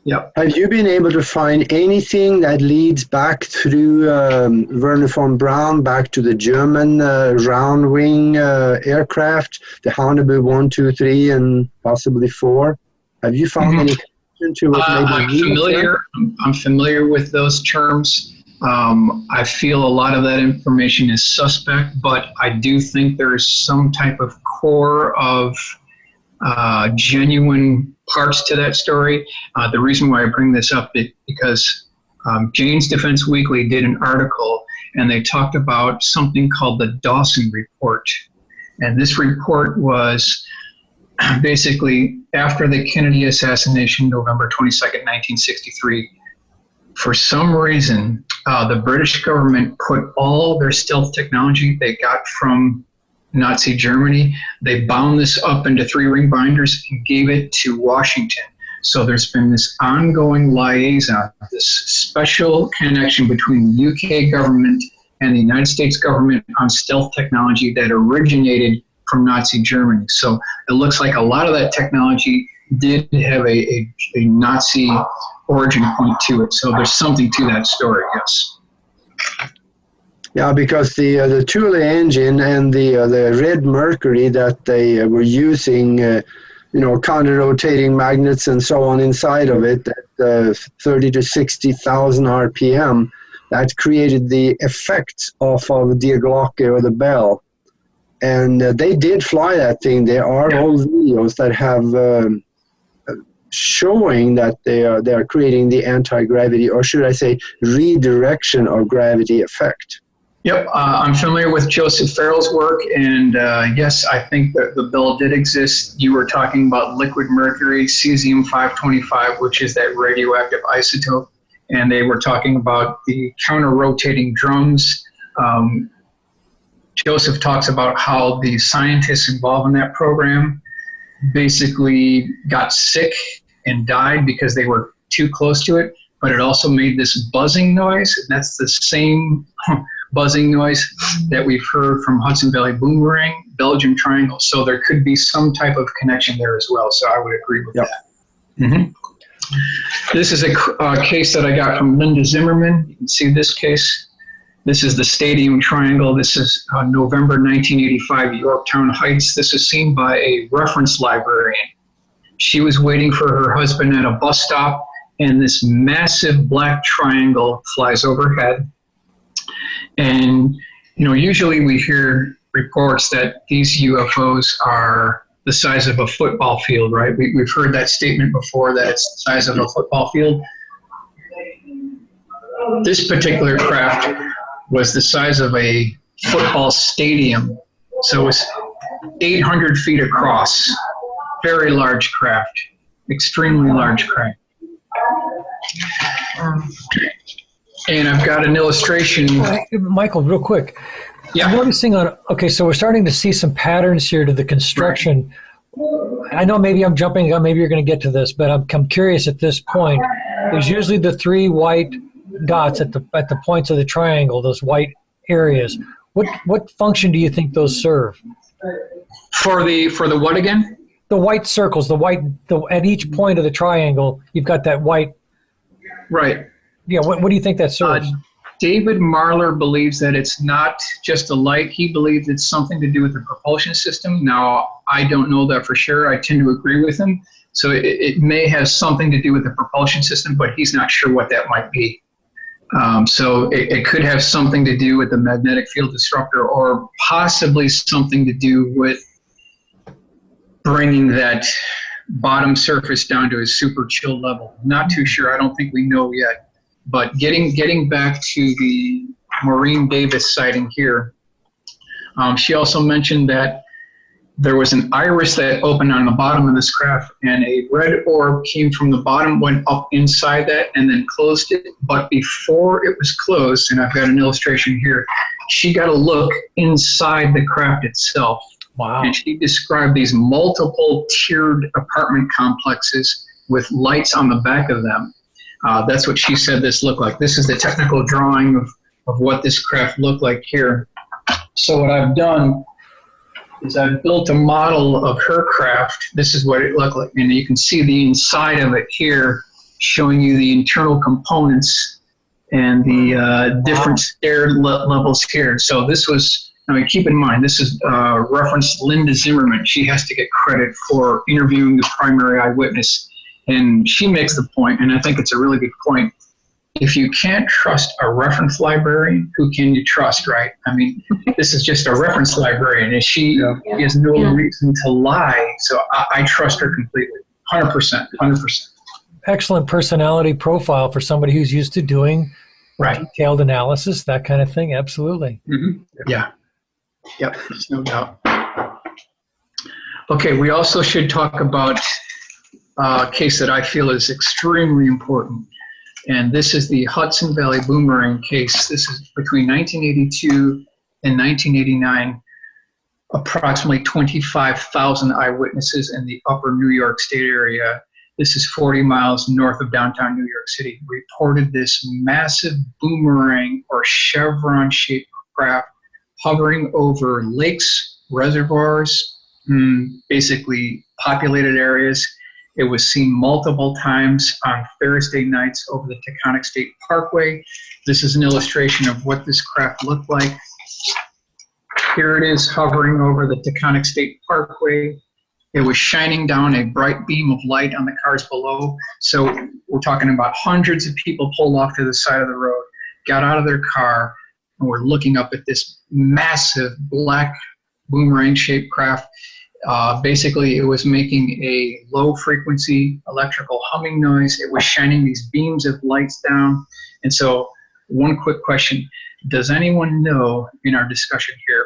S3: Yep.
S2: Have you been able to find anything that leads back through Werner von Braun, back to the German round wing aircraft, the Haunebue 1, 2, 3, and possibly 4? Have you found any connection to what
S3: I'm familiar with those terms. I feel a lot of that information is suspect, but I do think there's some type of core of genuine parts to that story. The reason why I bring this up is because Jane's Defense Weekly did an article, and they talked about something called the Dawson Report. And this report was basically after the Kennedy assassination, November 22nd, 1963. For some reason, the British government put all their stealth technology they got from Nazi Germany, they bound this up into 3-ring binders and gave it to Washington. So there's been this ongoing liaison, this special connection between the UK government and the United States government on stealth technology that originated from Nazi Germany. So it looks like a lot of that technology did have a Nazi origin point to it. So there's something to that story, yes.
S2: Yeah, because the Thule engine and the red mercury that they were using, counter-rotating magnets and so on inside of it at 30 to 60,000 RPM, that created the effects of the Glocke or the bell. And they did fly that thing. There are old videos that have showing that they are creating the anti-gravity, or should I say redirection of gravity effect.
S3: Yep, I'm familiar with Joseph Farrell's work, and yes, I think that the bell did exist. You were talking about liquid mercury, cesium-525, which is that radioactive isotope, and they were talking about the counter-rotating drums. Joseph talks about how the scientists involved in that program basically got sick and died because they were too close to it, but it also made this buzzing noise, and that's the same buzzing noise that we've heard from Hudson Valley Boomerang, Belgium Triangle. So there could be some type of connection there as well. So I would agree with that. Mm-hmm. This is a case that I got from Linda Zimmerman. You can see this case. This is the Stadium Triangle. This is November 1985, Yorktown Heights. This is seen by a reference librarian. She was waiting for her husband at a bus stop, and this massive black triangle flies overhead. And, usually we hear reports that these UFOs are the size of a football field, right? We've heard that statement before, that it's the size of a football field. This particular craft was the size of a football stadium. So it was 800 feet across. Very large craft, extremely large craft. And I've got an illustration.
S4: Michael, real quick.
S3: Yeah.
S4: I'm noticing so we're starting to see some patterns here to the construction. Right. I know maybe I'm jumping, maybe you're going to get to this, but I'm curious at this point. There's usually the 3 white dots at the points of the triangle, those white areas. What function do you think those serve?
S3: For the what again?
S4: The white circles, at each point of the triangle, you've got that white.
S3: Right.
S4: Yeah, what do you think that serves?
S3: David Marler believes that it's not just a light. He believes it's something to do with the propulsion system. Now, I don't know that for sure. I tend to agree with him. So it may have something to do with the propulsion system, but he's not sure what that might be. So it could have something to do with the magnetic field disruptor, or possibly something to do with bringing that bottom surface down to a super chill level. Not too sure. I don't think we know yet. But getting back to the Maureen Davis sighting here, she also mentioned that there was an iris that opened on the bottom of this craft, and a red orb came from the bottom, went up inside that, and then closed it. But before it was closed, and I've got an illustration here, she got a look inside the craft itself.
S4: Wow.
S3: And she described these multiple tiered apartment complexes with lights on the back of them. That's what she said this looked like. This is the technical drawing of what this craft looked like here. So what I've done is I've built a model of her craft. This is what it looked like. And you can see the inside of it here, showing you the internal components and the different stair levels here. So this was, I mean, keep in mind, this is reference Linda Zimmerman. She has to get credit for interviewing the primary eyewitness. And she makes the point, and I think it's a really good point. If you can't trust a reference librarian, who can you trust, right? I mean, this is just a reference librarian, and she has no reason to lie. So I trust her completely, 100%.
S4: Excellent personality profile for somebody who's used to doing detailed analysis, that kind of thing. Absolutely.
S3: Mm-hmm. Yeah. Yep. There's no doubt. Okay. We also should talk about a case that I feel is extremely important. And this is the Hudson Valley Boomerang case. This is between 1982 and 1989. Approximately 25,000 eyewitnesses in the upper New York State area. This is 40 miles north of downtown New York City. Reported this massive boomerang or chevron-shaped craft hovering over lakes, reservoirs, basically populated areas. It was seen multiple times on Ferris Day nights over the Taconic State Parkway. This is an illustration of what this craft looked like. Here it is hovering over the Taconic State Parkway. It was shining down a bright beam of light on the cars below. So we're talking about hundreds of people pulled off to the side of the road, got out of their car, and were looking up at this massive black boomerang-shaped craft. Basically, it was making a low-frequency electrical humming noise. It was shining these beams of lights down. And so one quick question. Does anyone know, in our discussion here,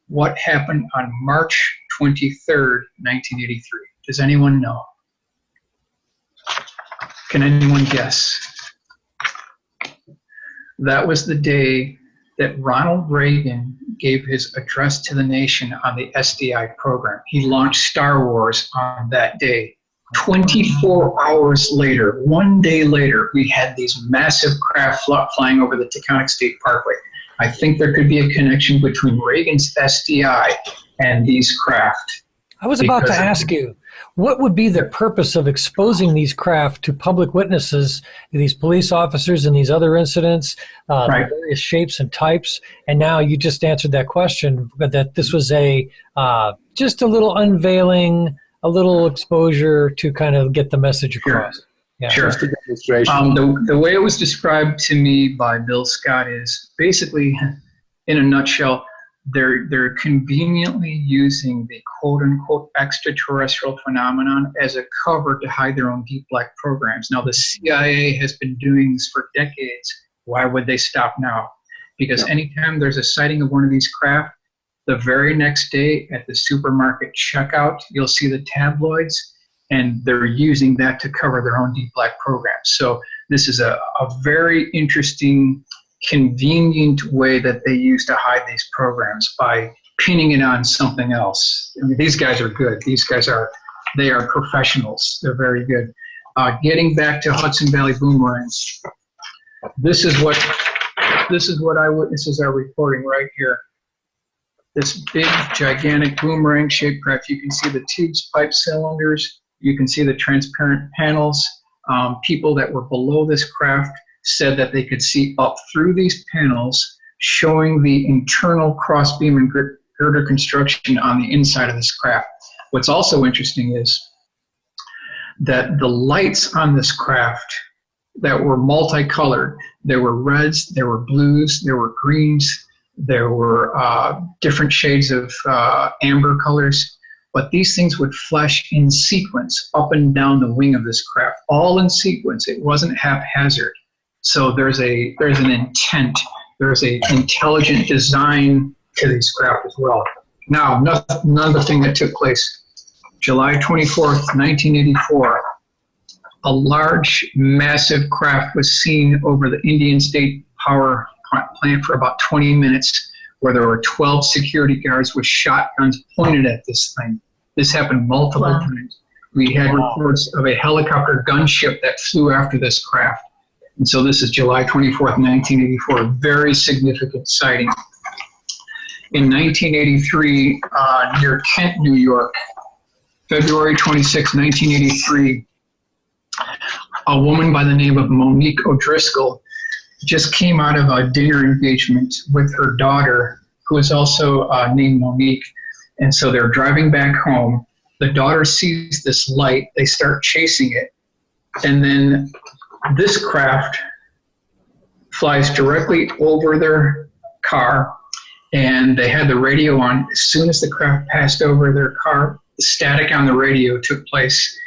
S3: what happened on March 23rd, 1983? Does anyone know? Can anyone guess? That was the day that Ronald Reagan gave his address to the nation on the SDI program. He launched Star Wars on that day. 24 hours later, one day later, we had these massive craft flying over the Taconic State Parkway. I think there could be a connection between Reagan's SDI and these craft.
S4: I was about to ask you, what would be the purpose of exposing these craft to public witnesses, these police officers and these other incidents, the various shapes and types? And now you just answered that question, that this was a just a little unveiling, a little exposure to kind of get the message across.
S3: Sure.
S4: Yeah.
S3: Sure. The way it was described to me by Bill Scott is basically, in a nutshell, they're conveniently using the quote-unquote extraterrestrial phenomenon as a cover to hide their own deep black programs. Now, the CIA has been doing this for decades. Why would they stop now? Because anytime there's a sighting of one of these craft, the very next day at the supermarket checkout, you'll see the tabloids, and they're using that to cover their own deep black programs. So This is a very interesting, convenient way that they use to hide these programs by pinning it on something else. I mean, these guys are good. These guys they are professionals. They're very good. Getting back to Hudson Valley boomerangs, this is what eyewitnesses are reporting right here. This big, gigantic boomerang-shaped craft. You can see the tubes, pipe cylinders. You can see the transparent panels. People that were below this craft said that they could see up through these panels, showing the internal crossbeam and girder construction on the inside of this craft. What's also interesting is that the lights on this craft that were multicolored, there were reds, there were blues, there were greens, there were different shades of amber colors, but these things would flash in sequence up and down the wing of this craft, all in sequence. It wasn't haphazard. So there's an intent, there's an intelligent design to these craft as well. Now, another thing that took place, July 24th, 1984, a large, massive craft was seen over the Indian State Power Plant for about 20 minutes, where there were 12 security guards with shotguns pointed at this thing. This happened multiple times. We had reports of a helicopter gunship that flew after this craft. And so this is July 24th, 1984, a very significant sighting. In 1983, near Kent, New York, February 26, 1983, a woman by the name of Monique O'Driscoll just came out of a dinner engagement with her daughter, who is also named Monique. And so they're driving back home. The daughter sees this light. They start chasing it. And then this craft flies directly over their car, and they had the radio on. As soon as the craft passed over their car, the static on the radio took place.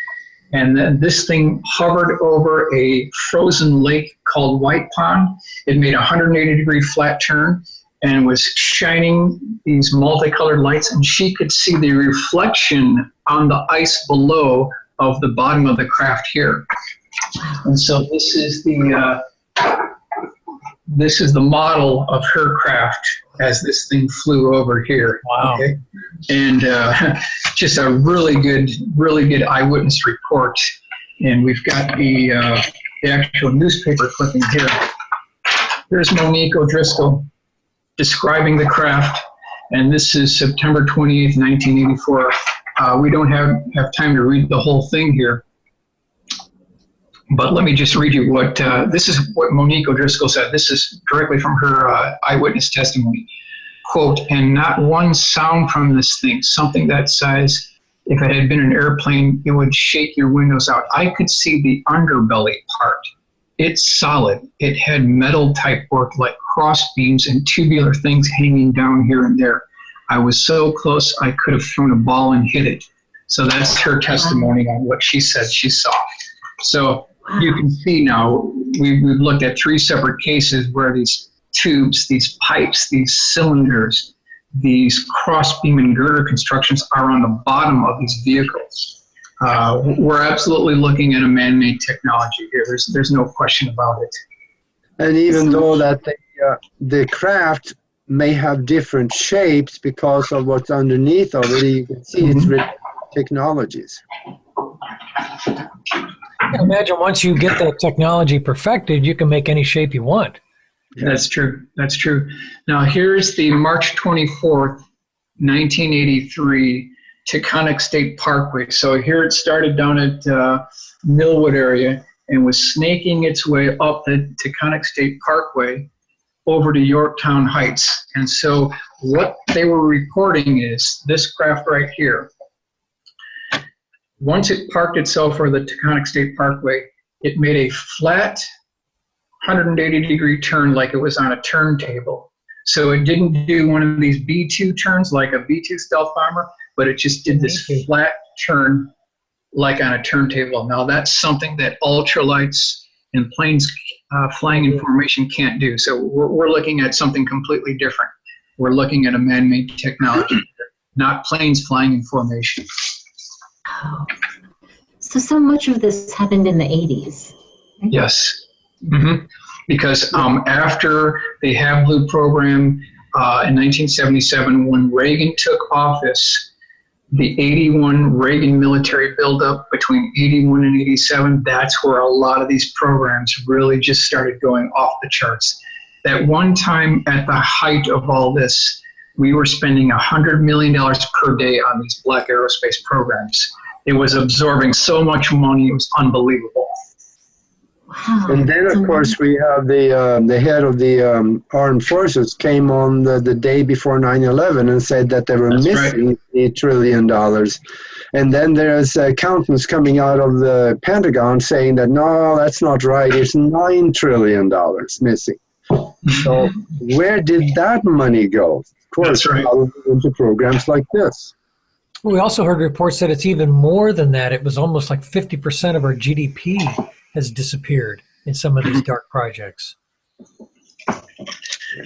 S3: And then this thing hovered over a frozen lake called White Pond. It made a 180-degree flat turn and was shining these multicolored lights, and she could see the reflection on the ice below of the bottom of the craft here. And so this is the model of her craft as this thing flew over here.
S4: Wow.
S3: Okay? And just a really good eyewitness report. And we've got the actual newspaper clipping here. Here's Monique O'Driscoll describing the craft. And this is September 28th, 1984. We don't have time to read the whole thing here. But let me just read you what, this is what Monique O'Driscoll said. This is directly from her eyewitness testimony. Quote, "And not one sound from this thing, something that size, if it had been an airplane, it would shake your windows out. I could see the underbelly part. It's solid. It had metal type work like cross beams and tubular things hanging down here and there. I was so close I could have thrown a ball and hit it." So that's her testimony on what she said she saw. So you can see now, we've looked at 3 separate cases where these tubes, these pipes, these cylinders, these cross beam and girder constructions are on the bottom of these vehicles. We're absolutely looking at a man-made technology here. There's no question about it.
S2: And even though that the craft may have different shapes because of what's underneath already, you can see it's really technologies.
S4: Imagine once you get that technology perfected, you can make any shape you want.
S3: That's true. That's true. Now here's the March 24th, 1983 Taconic State Parkway. So here it started down at Millwood area and was snaking its way up the Taconic State Parkway over to Yorktown Heights. And so what they were reporting is this craft right here. Once it parked itself over the Taconic State Parkway, it made a flat 180-degree turn like it was on a turntable. So it didn't do one of these B-2 turns like a B-2 stealth bomber, but it just did this flat turn like on a turntable. Now that's something that ultralights and planes flying in formation can't do. So we're looking at something completely different. We're looking at a man-made technology, not planes flying in formation.
S1: Oh. So much of this happened in the 80s.
S3: Yes. Mm-hmm. Because after the Have Blue program in 1977, when Reagan took office, the 81 Reagan military buildup between 81 and 87, that's where a lot of these programs really just started going off the charts. At one time, at the height of all this, we were spending $100 million per day on these black aerospace programs. It was absorbing so much money, it was unbelievable.
S1: Wow.
S2: And then, of course, we have the head of the armed forces came on the day before 9/11 and said that they were missing $8 trillion. And then there's accountants coming out of the Pentagon saying that, no, that's not right. It's $9 trillion missing. So where did that money go? Of course, into programs like this.
S4: We also heard reports that it's even more than that. It was almost like 50% of our GDP has disappeared in some of these dark projects.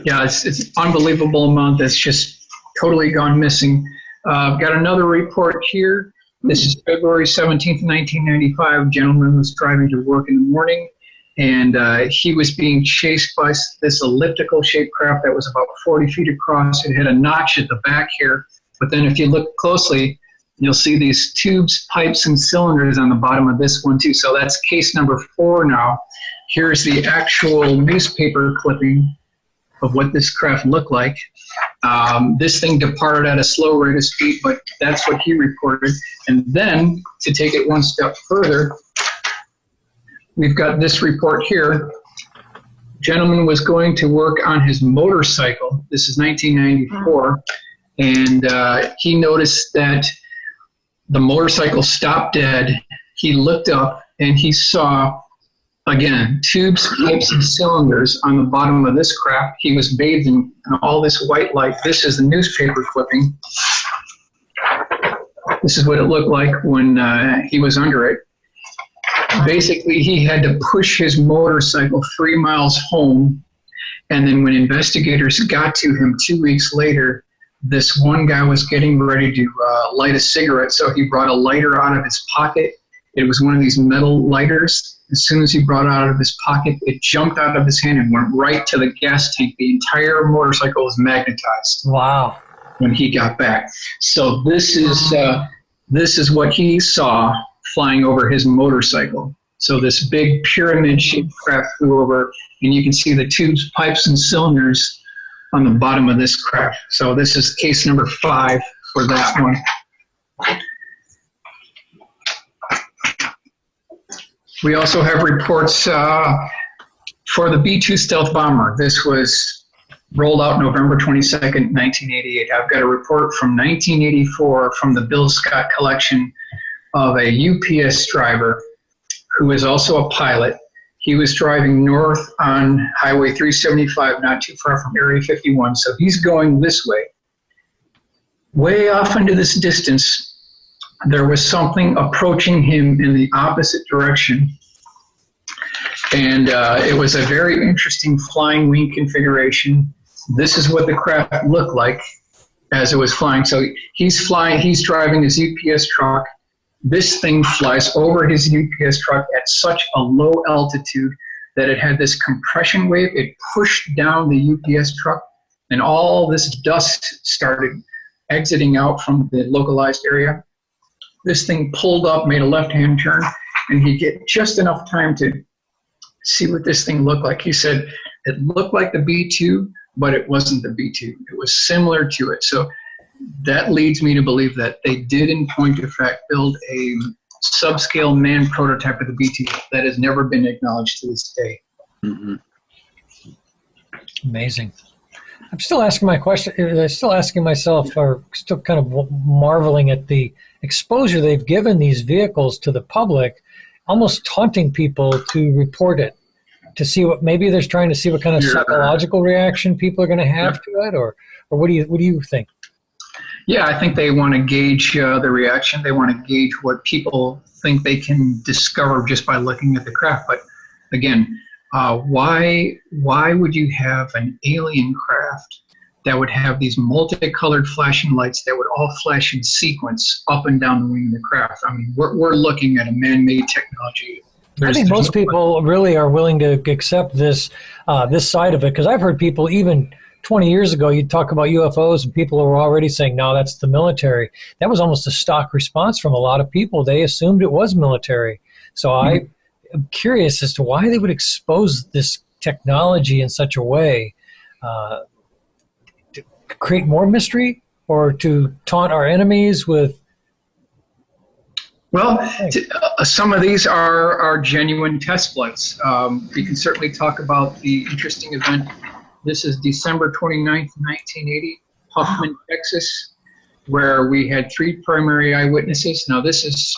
S3: Yeah, it's unbelievable amount that's just totally gone missing. I've got another report here. This is February 17th, 1995. A gentleman was driving to work in the morning, and he was being chased by this elliptical shaped craft that was about 40 feet across. It had a notch at the back here, but then if you look closely, you'll see these tubes, pipes, and cylinders on the bottom of this one too. So that's case number 4 now. Here's the actual newspaper clipping of what this craft looked like. This thing departed at a slow rate of speed, but that's what he reported. And then, to take it one step further, we've got this report here. Gentleman was going to work on his motorcycle. This is 1994. And he noticed that the motorcycle stopped dead. He looked up and he saw, again, tubes, pipes, and cylinders on the bottom of this craft. He was bathed in all this white light. This is the newspaper clipping. This is what it looked like when he was under it. Basically, he had to push his motorcycle 3 miles home. And then when investigators got to him 2 weeks later, this one guy was getting ready to light a cigarette, so he brought a lighter out of his pocket. It was one of these metal lighters. As soon as he brought it out of his pocket, it jumped out of his hand and went right to the gas tank. The entire motorcycle was magnetized.
S4: Wow.
S3: When he got back. So this is what he saw flying over his motorcycle. So this big pyramid-shaped craft flew over, and you can see the tubes, pipes, and cylinders on the bottom of this craft. So this is case number 5 for that one. We also have reports for the B-2 stealth bomber. This was rolled out November 22nd, 1988. I've got a report from 1984 from the Bill Scott collection of a UPS driver who is also a pilot. He was driving north on Highway 375, not too far from Area 51, so he's going this way. Way off into this distance, there was something approaching him in the opposite direction, and it was a very interesting flying wing configuration. This is what the craft looked like as it was flying. So he's driving his UPS truck. This thing flies over his UPS truck at such a low altitude that it had this compression wave. It pushed down the UPS truck, and all this dust started exiting out from the localized area. This thing pulled up, made a left-hand turn, and he'd get just enough time to see what this thing looked like. He said it looked like the B-2, but it wasn't the B-2. It was similar to it. So that leads me to believe that they did, in point of fact, build a subscale manned prototype of the B-2 that has never been acknowledged to this day.
S2: Mm-hmm.
S4: Amazing. I'm still asking myself, or still kind of marveling at the exposure they've given these vehicles to the public, almost taunting people to report it, to see what, maybe they're trying to see what kind of psychological reaction people are going to have to it, or what do you think?
S3: Yeah, I think they want to gauge the reaction. They want to gauge what people think they can discover just by looking at the craft. But again, why would you have an alien craft that would have these multicolored flashing lights that would all flash in sequence up and down the wing of the craft? I mean, we're looking at a man-made technology
S4: I think most people really are willing to accept this this side of it, because I've heard people even 20 years ago, you'd talk about UFOs and people were already saying, no, that's the military. That was almost a stock response from a lot of people. They assumed it was military. So I'm curious as to why they would expose this technology in such a way to create more mystery or to taunt our enemies with.
S3: Well, some of these are genuine test flights. We can certainly talk about the interesting event. This is December 29th, 1980, Huffman, Texas, where we had 3 primary eyewitnesses. Now, this is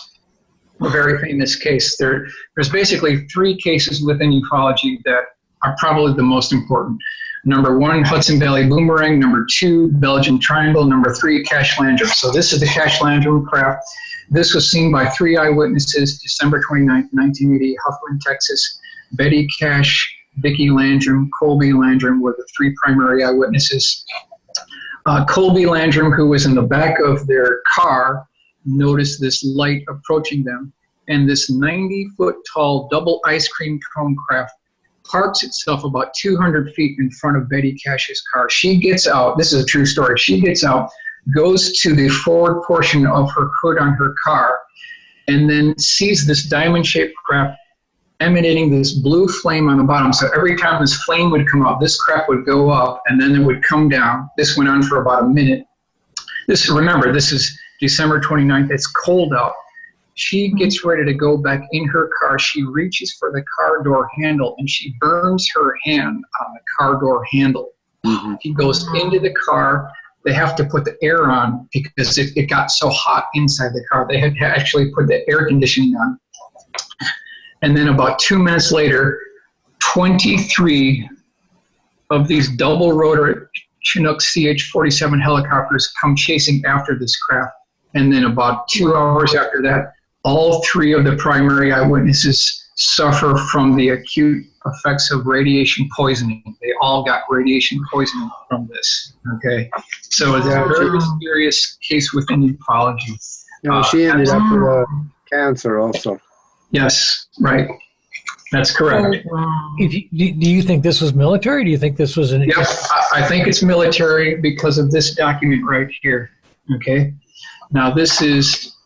S3: a very famous case. There's basically 3 cases within ufology that are probably the most important. Number 1, Hudson Valley Boomerang. Number 2, Belgian Triangle. Number 3, Cash Landrum. So this is the Cash Landrum craft. This was seen by 3 eyewitnesses, December 29th, 1980, Huffman, Texas. Betty Cash, Vicki Landrum, Colby Landrum were the 3 primary eyewitnesses. Colby Landrum, who was in the back of their car, noticed this light approaching them, and this 90-foot-tall double ice cream cone craft parks itself about 200 feet in front of Betty Cash's car. She gets out. This is a true story. She gets out, goes to the forward portion of her hood on her car, and then sees this diamond-shaped craft emanating this blue flame on the bottom. So every time this flame would come up, this craft would go up, and then it would come down. This went on for about a minute. Remember, this is December 29th. It's cold out. She gets ready to go back in her car. She reaches for the car door handle, and she burns her hand on the car door handle. She goes into the car. They have to put the air on because it got so hot inside the car. They had to actually put the air conditioning on. And then about 2 minutes later, 23 of these double rotor Chinook CH-47 helicopters come chasing after this craft. And then about 2 hours after that, all 3 of the primary eyewitnesses suffer from the acute effects of radiation poisoning. They all got radiation poisoning from this. Okay, so it's a very mysterious case within ufology.
S2: She ended up with cancer also.
S3: Yes, right. That's correct.
S4: Do you think this was military? Do you think this was an...
S3: Yep, I think it's military because of this document right here. Okay. Now this is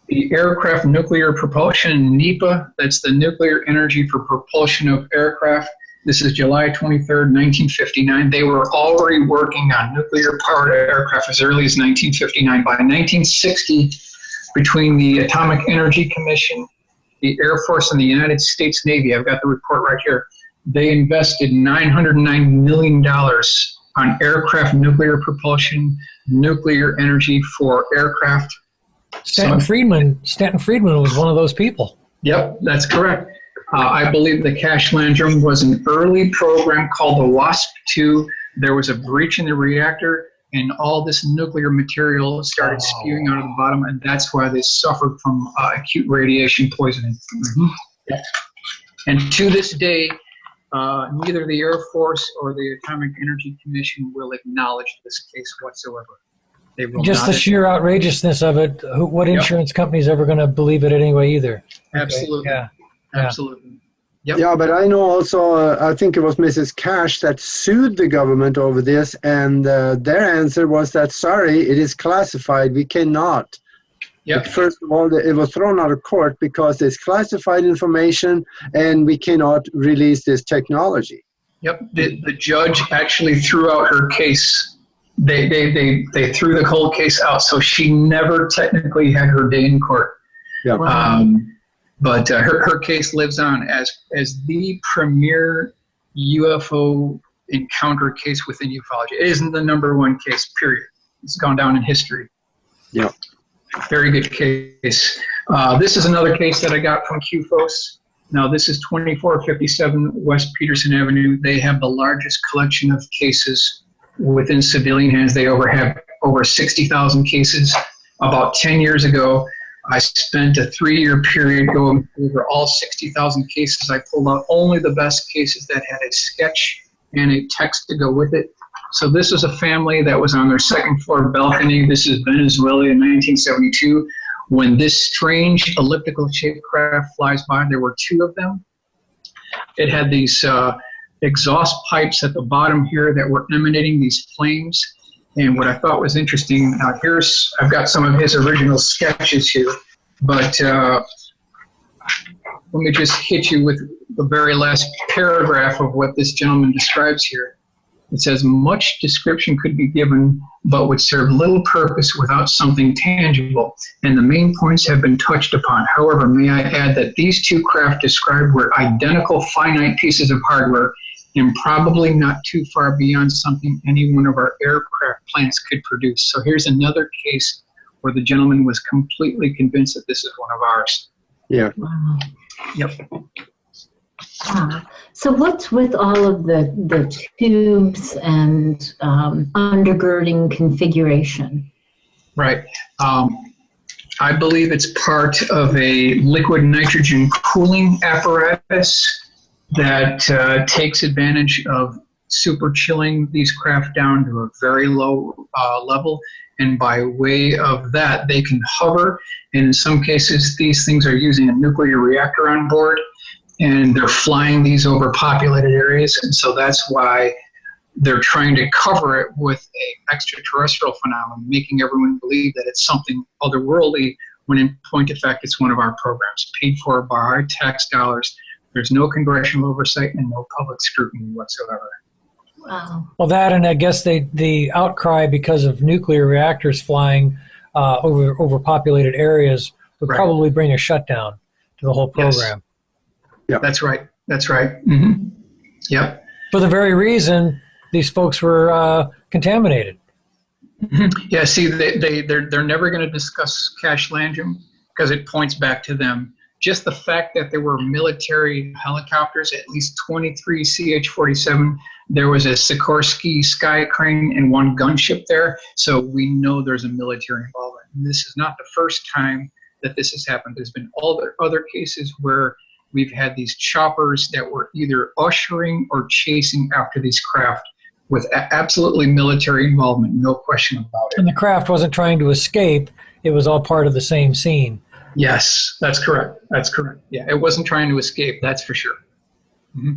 S3: the aircraft nuclear propulsion, NEPA. That's the nuclear energy for propulsion of aircraft. This is July 23rd, 1959. They were already working on nuclear-powered aircraft as early as 1959. By 1960, between the Atomic Energy Commission, the Air Force, and the United States Navy, I've got the report right here, they invested $909 million on aircraft nuclear propulsion, nuclear energy for aircraft.
S4: Stanton Friedman was one of those people.
S3: Yep, that's correct. I believe the Cash Landrum was an early program called the WASP-2. There was a breach in the reactor, and all this nuclear material started spewing out of the bottom, and that's why they suffered from acute radiation poisoning. And to this day, neither the Air Force or the Atomic Energy Commission will acknowledge this case whatsoever. They will
S4: just the sheer outrageousness of it. What insurance company is ever going to believe it anyway either?
S3: Absolutely.
S4: Okay.
S3: Absolutely. Yep.
S2: Yeah, but I know also, I think it was Mrs. Cash that sued the government over this, and their answer was that, sorry, it is classified, we cannot. Yep. First of all, it was thrown out of court because it's classified information, and we cannot release this technology.
S3: Yep, the judge actually threw out her case. They threw the whole case out, so she never technically had her day in court.
S2: Yeah.
S3: But her case lives on as the premier UFO encounter case within ufology. It isn't the #1 case, period. It's gone down in history.
S2: Yeah.
S3: Very good case. This is another case that I got from QFOS. Now, this is 2457 West Peterson Avenue. They have the largest collection of cases within civilian hands. They have over 60,000 cases. About 10 years ago, I spent a 3-year period going over all 60,000 cases. I pulled out only the best cases that had a sketch and a text to go with it. So this was a family that was on their second floor balcony. This is Venezuela in 1972. when this strange elliptical shaped craft flies by, there were two of them. It had these exhaust pipes at the bottom here that were emanating these flames. And what I thought was interesting, I've got some of his original sketches here, but let me just hit you with the very last paragraph of what this gentleman describes here. It says, much description could be given, but would serve little purpose without something tangible, and the main points have been touched upon. However, may I add that these two craft described were identical finite pieces of hardware, and probably not too far beyond something any one of our aircraft plants could produce. So here's another case where the gentleman was completely convinced that this is one of ours.
S2: Yeah.
S1: Wow.
S3: Yep.
S1: So what's with all of the tubes and undergirding configuration?
S3: Right. I believe it's part of a liquid nitrogen cooling apparatus that takes advantage of super chilling these craft down to a very low level, and by way of that they can hover. And in some cases these things are using a nuclear reactor on board, and they're flying these over populated areas, and so that's why they're trying to cover it with an extraterrestrial phenomenon, making everyone believe that it's something otherworldly, when in point of fact it's one of our programs, paid for by our tax dollars. There's no congressional oversight and no public scrutiny whatsoever.
S1: Wow.
S4: Well, that, and I guess the outcry because of nuclear reactors flying over populated areas would probably bring a shutdown to the whole program.
S2: Yeah,
S3: that's right. That's right. Mm-hmm. Yep.
S4: For the very reason these folks were contaminated.
S3: Mm-hmm. Yeah. See, they're never going to discuss Cache Landrum because it points back to them. Just the fact that there were military helicopters, at least 23 CH-47, there was a Sikorsky Sky Crane and one gunship there, so we know there's a military involvement. And this is not the first time that this has happened. There's been other cases where we've had these choppers that were either ushering or chasing after these craft with absolutely military involvement, no question about it.
S4: And the craft wasn't trying to escape, it was all part of the same scene.
S3: Yes, that's correct. That's correct. Yeah, it wasn't trying to escape, that's for sure. Mm-hmm.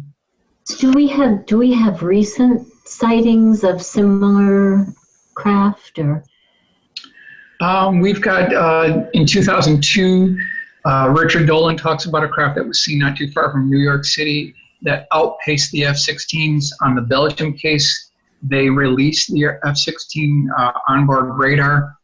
S1: Do we have recent sightings of similar craft, or?
S3: We've got in 2002, Richard Dolan talks about a craft that was seen not too far from New York City that outpaced the F-16s. On the Belgium case, they released the F-16 onboard radar.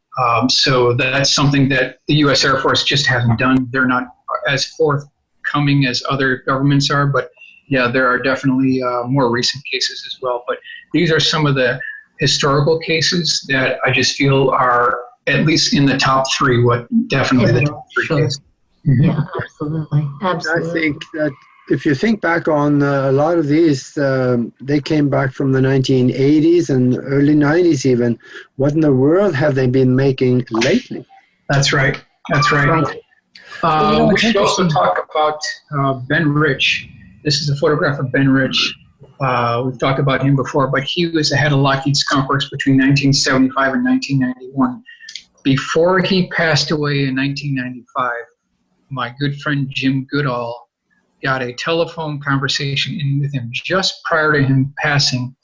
S3: So that's something that the U.S. Air Force just hasn't done. They're not as forthcoming as other governments are, but yeah, there are definitely more recent cases as well. But these are some of the historical cases that I just feel are at least in the top three, definitely the top three cases.
S1: Mm-hmm. Yeah, absolutely. Absolutely.
S2: I think that if you think back on a lot of these, they came back from the 1980s and early 90s even. What in the world have they been making lately?
S3: That's right. That's right. We should also talk about Ben Rich. This is a photograph of Ben Rich. We've talked about him before, but he was the head of Lockheed Skunk Works between 1975 and 1991. Before he passed away in 1995, my good friend Jim Goodall got a telephone conversation in with him just prior to him passing.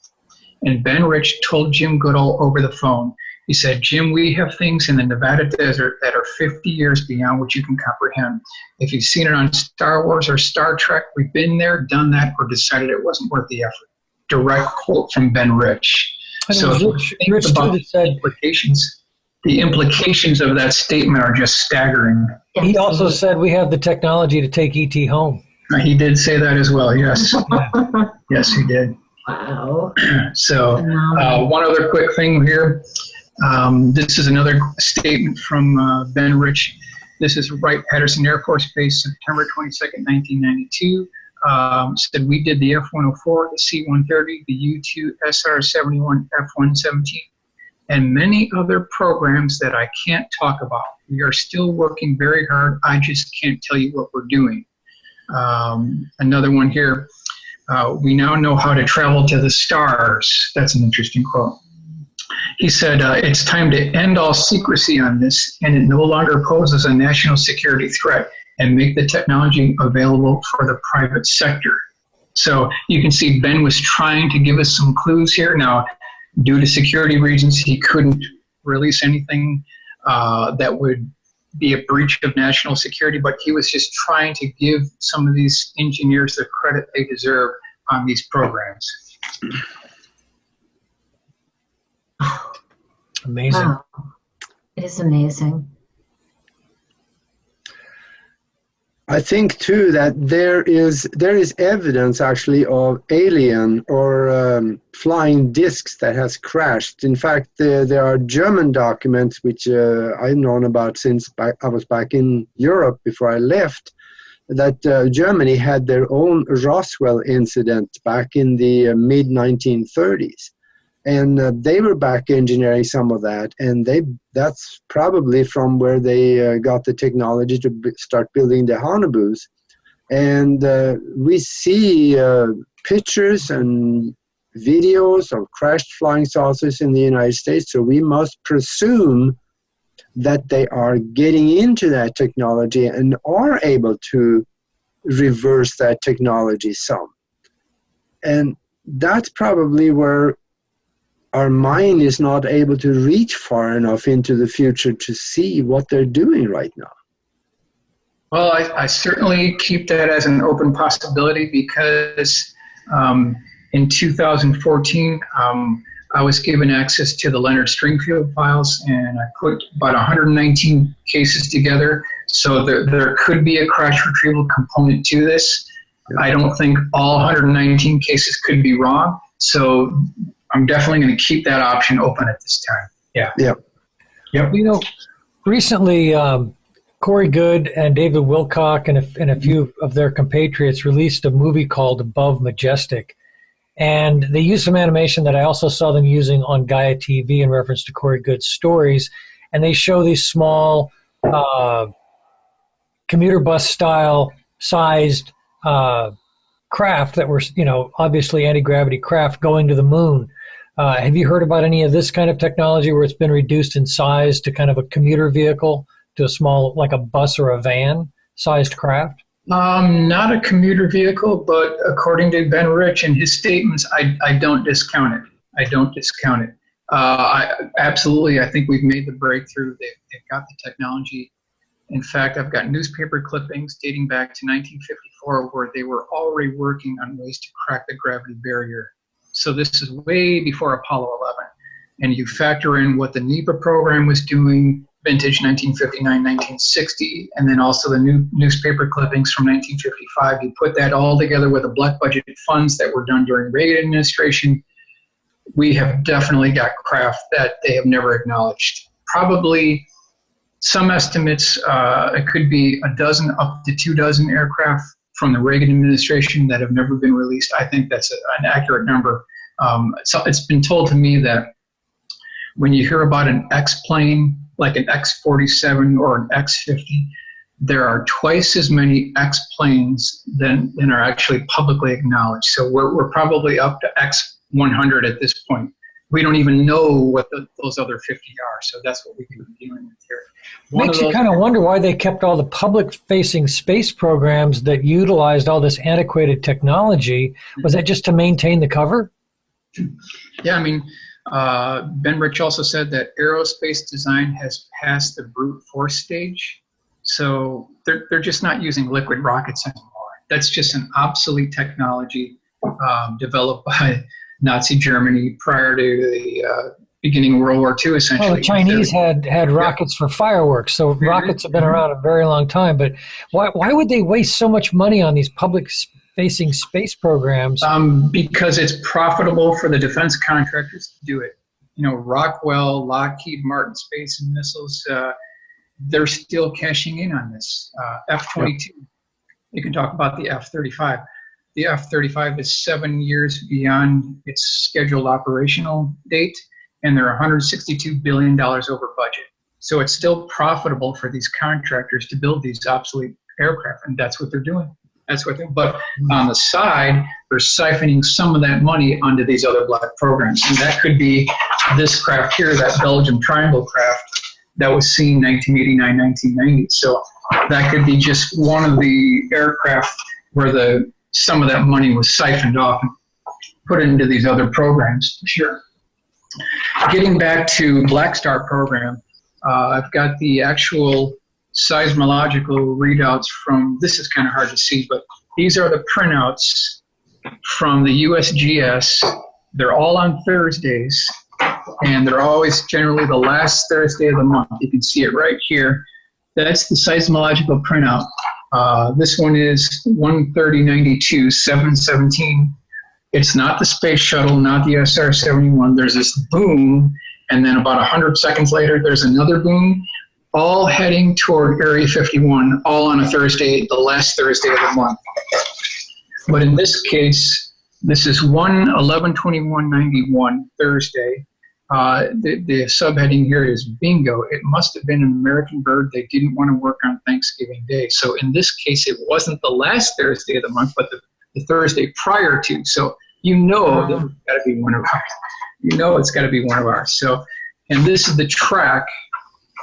S3: And Ben Rich told Jim Goodall over the phone, he said, Jim, we have things in the Nevada desert that are 50 years beyond what you can comprehend. If you've seen it on Star Wars or Star Trek, we've been there, done that, or decided it wasn't worth the effort. Direct quote from Ben Rich. So Rich about the implications of that statement are just staggering.
S4: He also said we have the technology to take ET home.
S3: He did say that as well, yes. Yes, he did.
S1: Wow.
S3: So one other quick thing here. This is another statement from Ben Rich. This is Wright-Patterson Air Force Base, September 22nd, 1992. Said we did the F-104, the C-130, the U-2, SR-71, F-117, and many other programs that I can't talk about. We are still working very hard. I just can't tell you what we're doing. Another one here. We now know how to travel to the stars. That's an interesting quote. He said, it's time to end all secrecy on this, and it no longer poses a national security threat, and make the technology available for the private sector. So you can see Ben was trying to give us some clues here. Now, due to security reasons, he couldn't release anything that would be a breach of national security, but he was just trying to give some of these engineers the credit they deserve on these programs.
S4: Amazing.
S1: Wow. It is amazing.
S2: I think too that there is evidence actually of alien or flying discs that has crashed. In fact, there are German documents which I've known about since I was back in Europe before I left, that Germany had their own Roswell incident back in the mid-1930s. And they were back engineering some of that, and that's probably from where they got the technology to start building the Hanebus. And we see pictures and videos of crashed flying saucers in the United States, so we must presume that they are getting into that technology and are able to reverse that technology some. And that's probably where our mind is not able to reach far enough into the future to see what they're doing right now.
S3: Well, I certainly keep that as an open possibility because in 2014, I was given access to the Leonard Stringfield files, and I put about 119 cases together. So there could be a crash retrieval component to this. I don't think all 119 cases could be wrong. So I'm definitely going to keep that option open at this time. Yeah.
S2: Yep.
S3: Yep.
S4: You know, recently, Corey Goode and David Wilcock and a few of their compatriots released a movie called Above Majestic. And they used some animation that I also saw them using on Gaia TV in reference to Corey Goode's stories. And they show these small commuter bus style sized craft that were, obviously anti-gravity craft going to the moon. Have you heard about any of this kind of technology where it's been reduced in size to kind of a commuter vehicle, to a small, like a bus or a van sized craft?
S3: Not a commuter vehicle, but according to Ben Rich and his statements, I don't discount it. I don't discount it. Absolutely, I think we've made the breakthrough. They've got the technology. In fact, I've got newspaper clippings dating back to 1954 where they were already working on ways to crack the gravity barrier. So this is way before Apollo 11. And you factor in what the NEPA program was doing, vintage 1959, 1960, and then also the new newspaper clippings from 1955. You put that all together with the black budget funds that were done during Reagan administration, we have definitely got craft that they have never acknowledged. Probably some estimates, it could be a dozen up to 24 aircraft from the Reagan administration that have never been released. I think that's an accurate number. So it's been told to me that when you hear about an X-plane, like an X-47 or an X-50, there are twice as many X-planes than are actually publicly acknowledged. So we're probably up to X-100 at this point. We don't even know what those other 50 are, so that's what we've been dealing with here.
S4: Makes you kind of wonder why they kept all the public-facing space programs that utilized all this antiquated technology. Was that just to maintain the cover?
S3: Yeah, I mean, Ben Rich also said that aerospace design has passed the brute force stage, so they're just not using liquid rockets anymore. That's just an obsolete technology developed by Nazi Germany prior to the beginning of World War II, essentially.
S4: Well, the Chinese had rockets for fireworks, so rockets have been around a very long time. But why would they waste so much money on these public-facing space programs?
S3: Because it's profitable for the defense contractors to do it. Rockwell, Lockheed Martin Space and Missiles, they're still cashing in on this. F-22, you can talk about the F-35. The F-35 is 7 years beyond its scheduled operational date, and they're $162 billion over budget. So it's still profitable for these contractors to build these obsolete aircraft, and that's what they're doing. But on the side, they're siphoning some of that money onto these other black programs, and that could be this craft here, that Belgium Triangle craft, that was seen 1989, 1990. So that could be just one of the aircraft where some of that money was siphoned off and put into these other programs. Sure. Getting back to Black Star program, I've got the actual seismological readouts from, this is kind of hard to see, but these are the printouts from the USGS. They're all on Thursdays, and they're always generally the last Thursday of the month. You can see it right here. That's the seismological printout. This one is 13092, 717. It's not the space shuttle, not the SR-71. There's this boom, and then about 100 seconds later, there's another boom, all heading toward Area 51, all on a Thursday, the last Thursday of the month. But in this case, this is 1/11/21/91, Thursday. The subheading here is bingo. It must have been an American bird. They didn't want to work on Thanksgiving Day. So in this case, it wasn't the last Thursday of the month, but the Thursday prior to. So you know that it's got to be one of ours. You know it's got to be one of ours. So, and this is the track.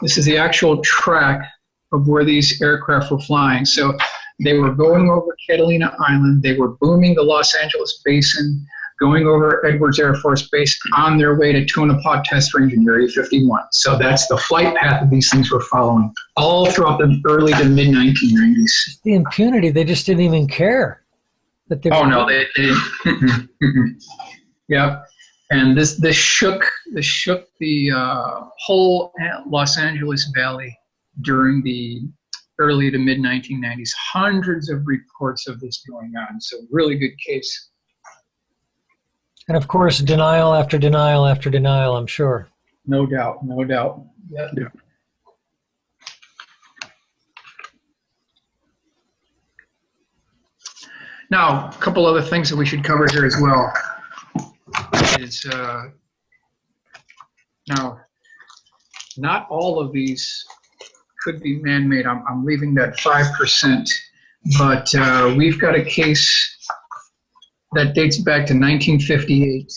S3: This is the actual track of where these aircraft were flying. So they were going over Catalina Island. They were booming the Los Angeles Basin, going over Edwards Air Force Base on their way to Tonopah Test Range in Area 51. So that's the flight path that these things were following all throughout the early to mid-1990s.
S4: The impunity, they just didn't even care. That they
S3: no, they didn't. Yeah. And this shook the whole Los Angeles Valley during the early to mid-1990s. Hundreds of reports of this going on. So really good case.
S4: And of course, denial after denial after denial, I'm sure.
S3: No doubt, no doubt. Yeah. Now, a couple other things that we should cover here as well. Is now, not all of these could be man-made. I'm leaving that 5%, but we've got a case that dates back to 1958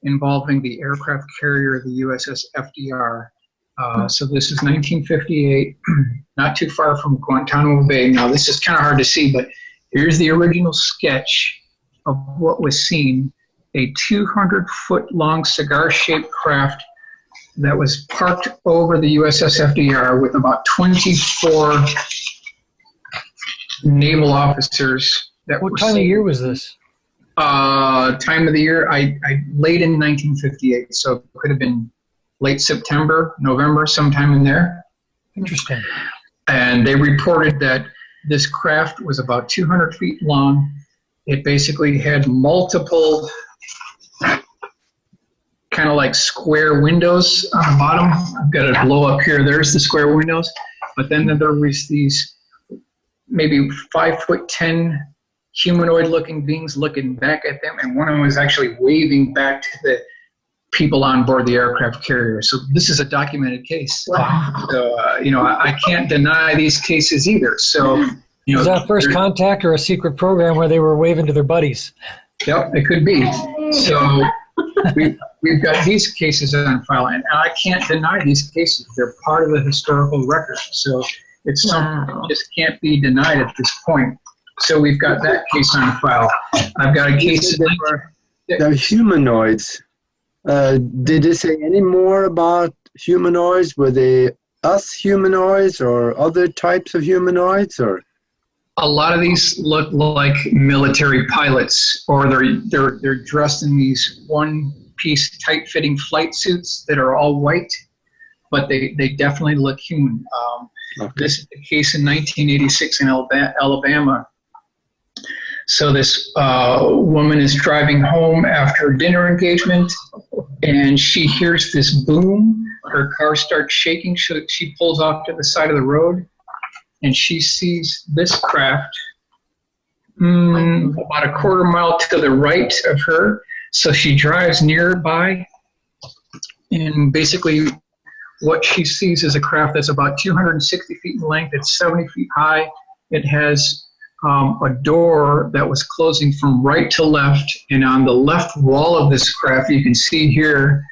S3: involving the aircraft carrier, the USS FDR. So this is 1958, not too far from Guantanamo Bay. Now, this is kind of hard to see, but here's the original sketch of what was seen. A 200-foot-long cigar-shaped craft that was parked over the USS FDR with about 24 naval officers.
S4: What time of year was this?
S3: Time of the year, I late in 1958, so it could have been late September, November, sometime in there.
S4: Interesting. And
S3: they reported that this craft was about 200 feet long. It basically had multiple kind of like square windows on the bottom. I've got it blow up here. There's the square windows. But then there was these maybe 5'10" humanoid-looking beings looking back at them, and one of them was actually waving back to the people on board the aircraft carrier. So this is a documented case.
S1: Wow.
S3: So, I can't deny these cases either. So,
S4: was that first contact or a secret program where they were waving to their buddies?
S3: Yep, it could be. So we've got these cases on file, and I can't deny these cases. They're part of the historical record. So it's something that just can't be denied at this point. So we've got that case on file. I've got a case.
S2: The humanoids. Did they say any more about humanoids? Were they us humanoids or other types of humanoids, or?
S3: A lot of these look like military pilots, or they're dressed in these one-piece tight-fitting flight suits that are all white, but they definitely look human. Okay. This is the case in 1986 in Alabama. So this woman is driving home after a dinner engagement, and she hears this boom. Her car starts shaking. She pulls off to the side of the road, and she sees this craft about a quarter mile to the right of her. So she drives nearby, and basically what she sees is a craft that's about 260 feet in length. It's 70 feet high. It has a door that was closing from right to left, and on the left wall of this craft, you can see here,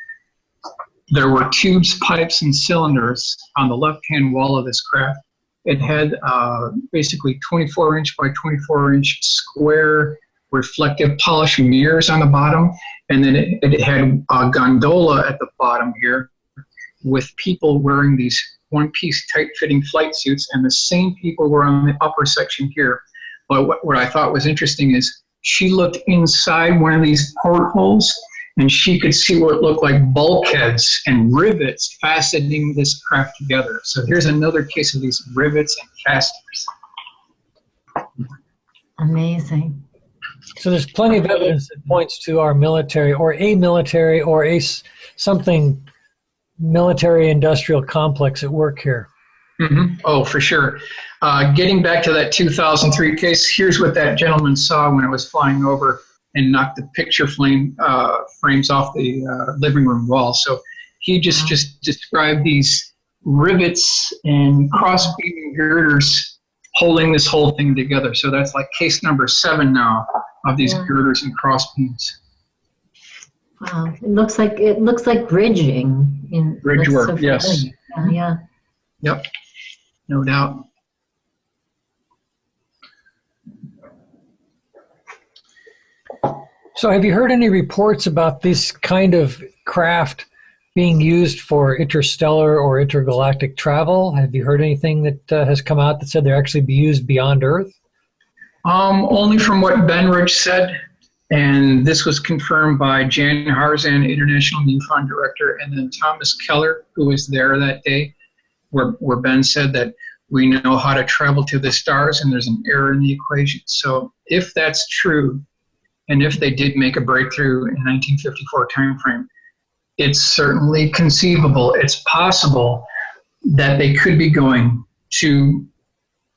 S3: There were tubes, pipes, and cylinders on the left-hand wall of this craft. It had basically 24-inch by 24-inch square reflective polished mirrors on the bottom, and then it had a gondola at the bottom here with people wearing these one-piece tight-fitting flight suits, and the same people were on the upper section here. But what I thought was interesting is she looked inside one of these portholes, and she could see what looked like bulkheads and rivets fastening this craft together. So here's another case of these rivets and casters.
S1: Amazing.
S4: So there's plenty of evidence that points to our military or a something military industrial complex at work here.
S3: Mm-hmm. Oh, for sure. Getting back to that 2003 case, here's what that gentleman saw when it was flying over and knocked the picture frames off the living room wall. So he just described these rivets and cross-beam girders holding this whole thing together. So that's like case number 7 now of these girders and cross-beams.
S1: Wow, it looks like bridging.
S3: Bridge work, yes.
S1: Yeah.
S3: Yep, no doubt.
S4: So have you heard any reports about this kind of craft being used for interstellar or intergalactic travel? Have you heard anything that has come out that said they're actually be used beyond Earth?
S3: Only from what Ben Rich said, and this was confirmed by Jan Harzan, International Neutron Director, and then Thomas Keller, who was there that day, where Ben said that we know how to travel to the stars and there's an error in the equation. So if that's true, and if they did make a breakthrough in 1954 timeframe, it's certainly conceivable, it's possible that they could be going to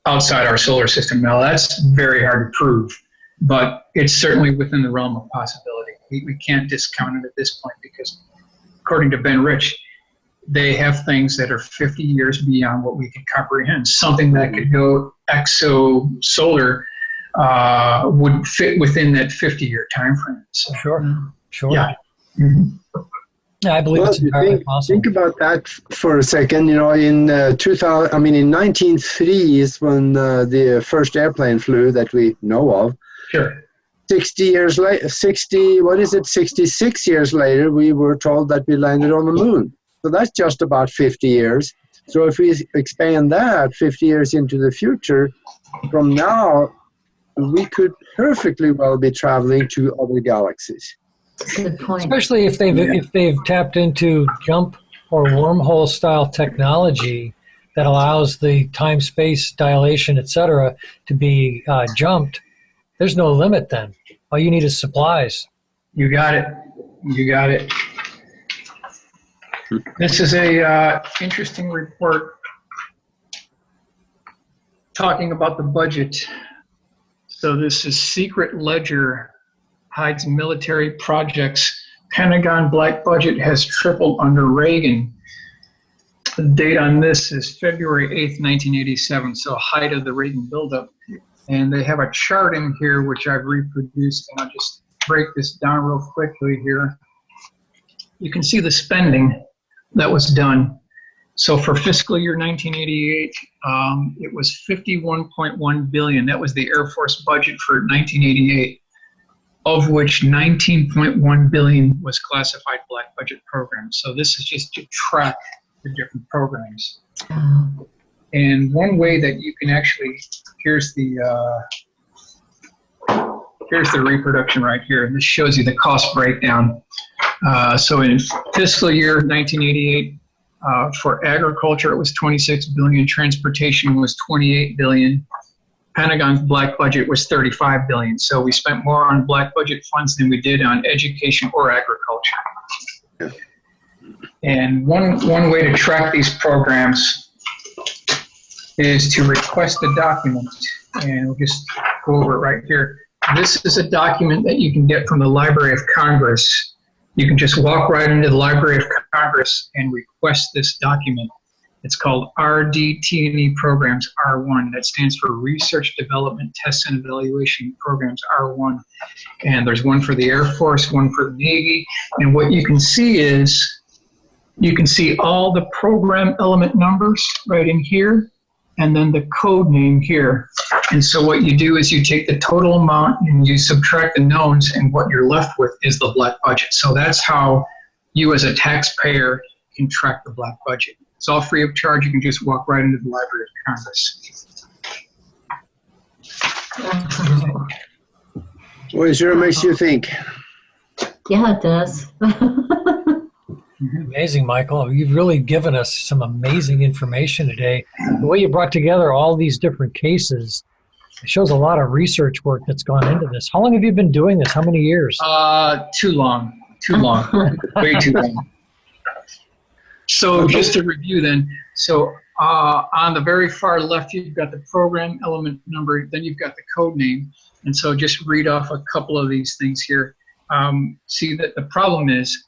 S3: outside our solar system. Now that's very hard to prove, but it's certainly within the realm of possibility. We can't discount it at this point because according to Ben Rich, they have things that are 50 years beyond what we can comprehend. Something that could go exosolar would fit within that 50-year time frame. So,
S4: Sure.
S3: Yeah. Mm-hmm.
S4: Yeah, I believe it's entirely possible.
S2: Think about that for a second. In 1903 is when the first airplane flew that we know of.
S3: Sure.
S2: 66 years later, we were told that we landed on the moon. So that's just about 50 years. So if we expand that 50 years into the future, from now, we could perfectly well be traveling to other galaxies.
S1: Good point.
S4: Especially if they've tapped into jump or wormhole style technology that allows the time-space dilation, etc., to be jumped. There's no limit then. All you need is supplies.
S3: You got it. This is a interesting report talking about the budget. So this is Secret Ledger hides military projects. Pentagon black budget has tripled under Reagan. The date on this is February 8th, 1987, so height of the Reagan buildup. And they have a chart in here which I've reproduced, and I'll just break this down real quickly here. You can see the spending that was done. So for fiscal year 1988, it was $51.1 billion. That was the Air Force budget for 1988, of which $19.1 billion was classified black budget programs. So this is just to track the different programs. And one way that you can actually, here's the reproduction right here. And this shows you the cost breakdown. So in fiscal year 1988, for agriculture, it was $26 billion. Transportation was $28 billion. Pentagon's black budget was $35 billion. So we spent more on black budget funds than we did on education or agriculture. Yeah. And one way to track these programs is to request a document. And we'll just go over it right here. This is a document that you can get from the Library of Congress. You can just walk right into the Library of Congress and request this document. It's called RDT&E Programs, R1. That stands for Research, Development, Tests, and Evaluation Programs, R1. And there's one for the Air Force, one for the Navy. And what you can see is You can see all the program element numbers right in here, and then the code name here. And so what you do is you take the total amount and you subtract the knowns, and what you're left with is the black budget. So that's how you as a taxpayer can track the black budget. It's all free of charge. You can just walk right into the Library of Congress.
S2: Well, it sure makes you think.
S1: Yeah, it does.
S4: Amazing, Michael. You've really given us some amazing information today. The way you brought together all these different cases, it shows a lot of research work that's gone into this. How long have you been doing this? How many years?
S3: Too long, way too long. So just to review then, so on the very far left, you've got the program element number, then you've got the code name. And so just read off a couple of these things here. See that the problem is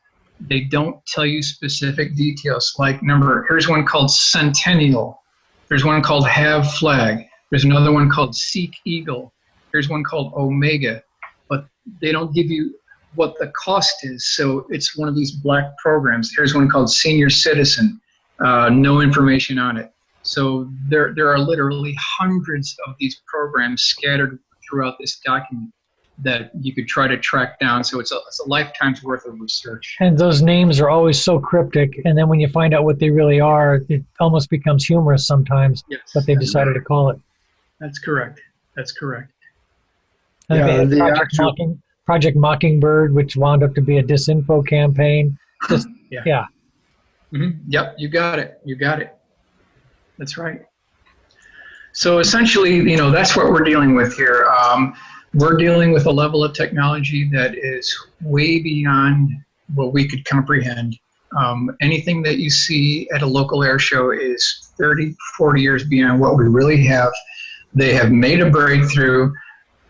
S3: they don't tell you specific details. Like here's one called Centennial. There's one called Have Flag. There's another one called Seek Eagle. There's one called Omega. But they don't give you what the cost is. So it's one of these black programs. Here's one called Senior Citizen. No information on it. So there are literally hundreds of these programs scattered throughout this document that you could try to track down. So it's a lifetime's worth of research.
S4: And those names are always so cryptic. And then when you find out what they really are, it almost becomes humorous sometimes,
S3: yes,
S4: what they decided to call it.
S3: That's correct. That's correct.
S2: Yeah,
S4: Project Mockingbird, which wound up to be a disinfo campaign. Just, yeah.
S3: Mm-hmm. Yep, you got it. You got it. That's right. So essentially, that's what we're dealing with here. We're dealing with a level of technology that is way beyond what we could comprehend. Anything that you see at a local air show is 30, 40 years beyond what we really have. They have made a breakthrough.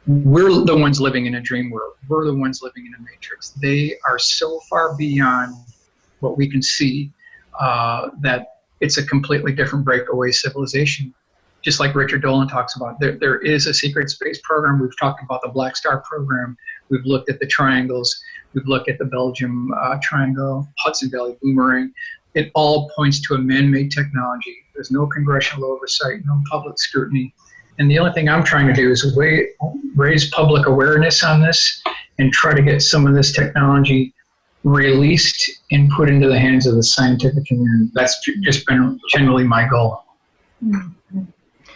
S3: We're the ones living in a dream world. We're the ones living in a matrix. They are so far beyond what we can see that it's a completely different breakaway civilization. Just like Richard Dolan talks about, there is a secret space program. We've talked about the Black Star program. We've looked at the triangles. We've looked at the Belgium Triangle, Hudson Valley Boomerang. It all points to a man-made technology. There's no congressional oversight, no public scrutiny. And the only thing I'm trying to do is raise public awareness on this and try to get some of this technology released and put into the hands of the scientific community. That's just been generally my goal.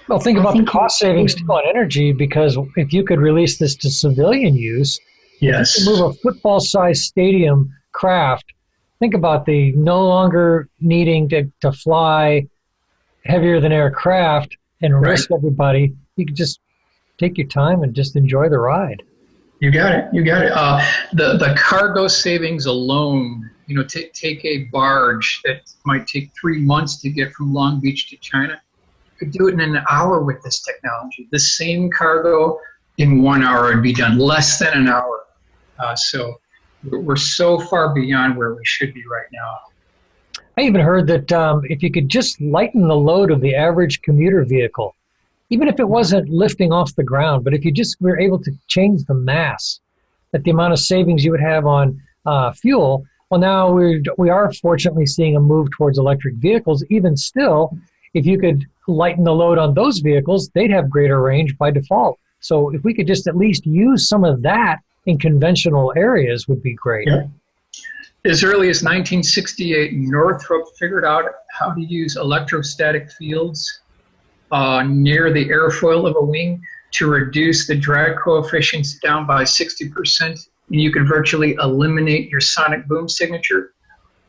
S4: Well, think about the cost savings too on energy, because if you could release this to civilian use,
S3: yes,
S4: you move a football-sized stadium craft. Think about the no longer needing to fly heavier than aircraft and risk everybody. You could just take your time and just enjoy the ride.
S3: You got it. You got it. The cargo savings alone, take a barge that might take 3 months to get from Long Beach to China. You could do it in an hour with this technology. The same cargo in 1 hour would be done, less than an hour. So we're so far beyond where we should be right now.
S4: I even heard that if you could just lighten the load of the average commuter vehicle, even if it wasn't lifting off the ground, but if you just were able to change the mass, that the amount of savings you would have on fuel. Well, now we are fortunately seeing a move towards electric vehicles. Even still, if you could lighten the load on those vehicles, they'd have greater range by default. So if we could just at least use some of that in conventional areas would be great.
S3: Yeah. As early as 1968, Northrop figured out how to use electrostatic fields near the airfoil of a wing to reduce the drag coefficients down by 60%, and you could virtually eliminate your sonic boom signature.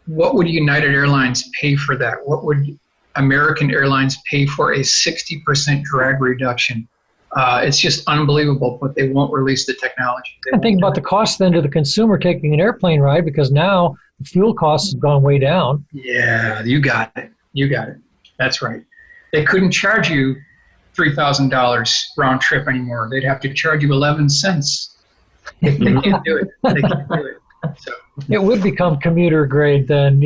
S3: What would United Airlines pay for that? What would American Airlines pay for a 60% drag reduction? It's just unbelievable, but they won't release the technology.
S4: And think about the cost then to the consumer taking an airplane ride, because now the fuel costs have gone way down.
S3: Yeah, you got it. You got it. That's right. They couldn't charge you $3,000 round trip anymore. They'd have to charge you 11 cents. They can't do it. They can't do it. So.
S4: It would become commuter grade then,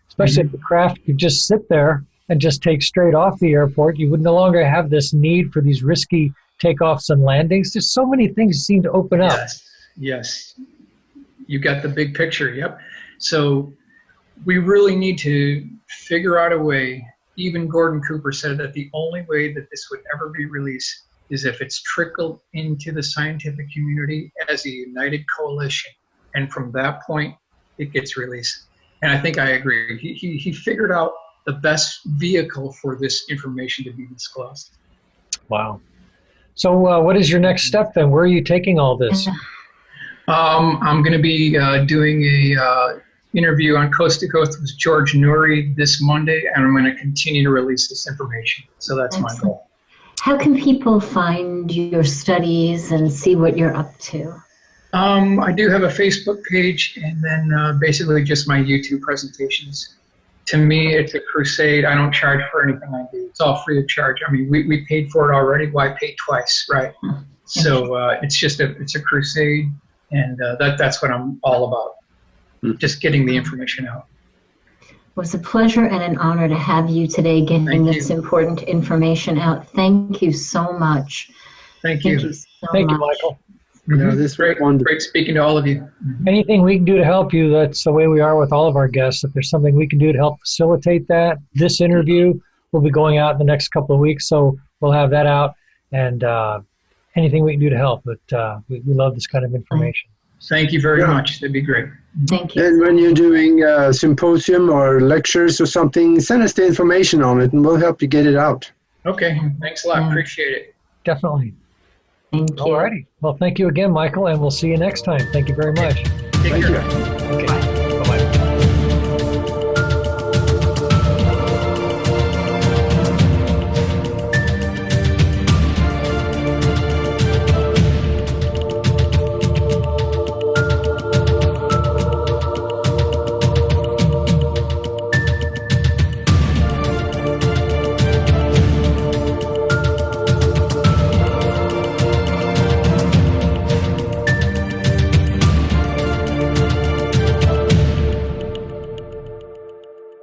S4: especially if the craft could just sit there and just take straight off the airport. You would no longer have this need for these risky takeoffs and landings. Just so many things seem to open up.
S3: Yes. You got the big picture. Yep. So we really need to figure out a way. Even Gordon Cooper said that the only way that this would ever be released is if it's trickled into the scientific community as a united coalition. And from that point, it gets released. And I think I agree. He figured out the best vehicle for this information to be disclosed.
S4: Wow. So what is your next step then? Where are you taking all this?
S3: I'm going to be doing a interview on Coast to Coast with George Noory this Monday, and I'm going to continue to release this information. So that's my goal.
S1: How can people find your studies and see what you're up to?
S3: I do have a Facebook page, and then basically just my YouTube presentations. To me, it's a crusade. I don't charge for anything I do. It's all free of charge. I mean, we paid for it already. Why pay twice, right? So it's a crusade, and that's what I'm all about. Just getting the information out.
S1: It was a pleasure and an honor to have you today getting this important information out. Thank you so much.
S3: Thank you.
S4: Thank you, Michael.
S2: Yeah, this is
S3: great speaking to all of you.
S4: Anything we can do to help you, that's the way we are with all of our guests. If there's something we can do to help facilitate that, this interview will be going out in the next couple of weeks, so we'll have that out, and anything we can do to help. But we love this kind of information.
S3: Thank you very much. That'd be great.
S1: Thank you.
S2: And when you're doing a symposium or lectures or something, send us the information on it, and we'll help you get it out.
S3: Okay. Thanks a lot. Appreciate it.
S4: Definitely.
S1: Thank you.
S4: All righty. Well, thank you again, Michael, and we'll see you next time. Thank you very much.
S3: Take care.
S2: Thank you.
S4: Okay.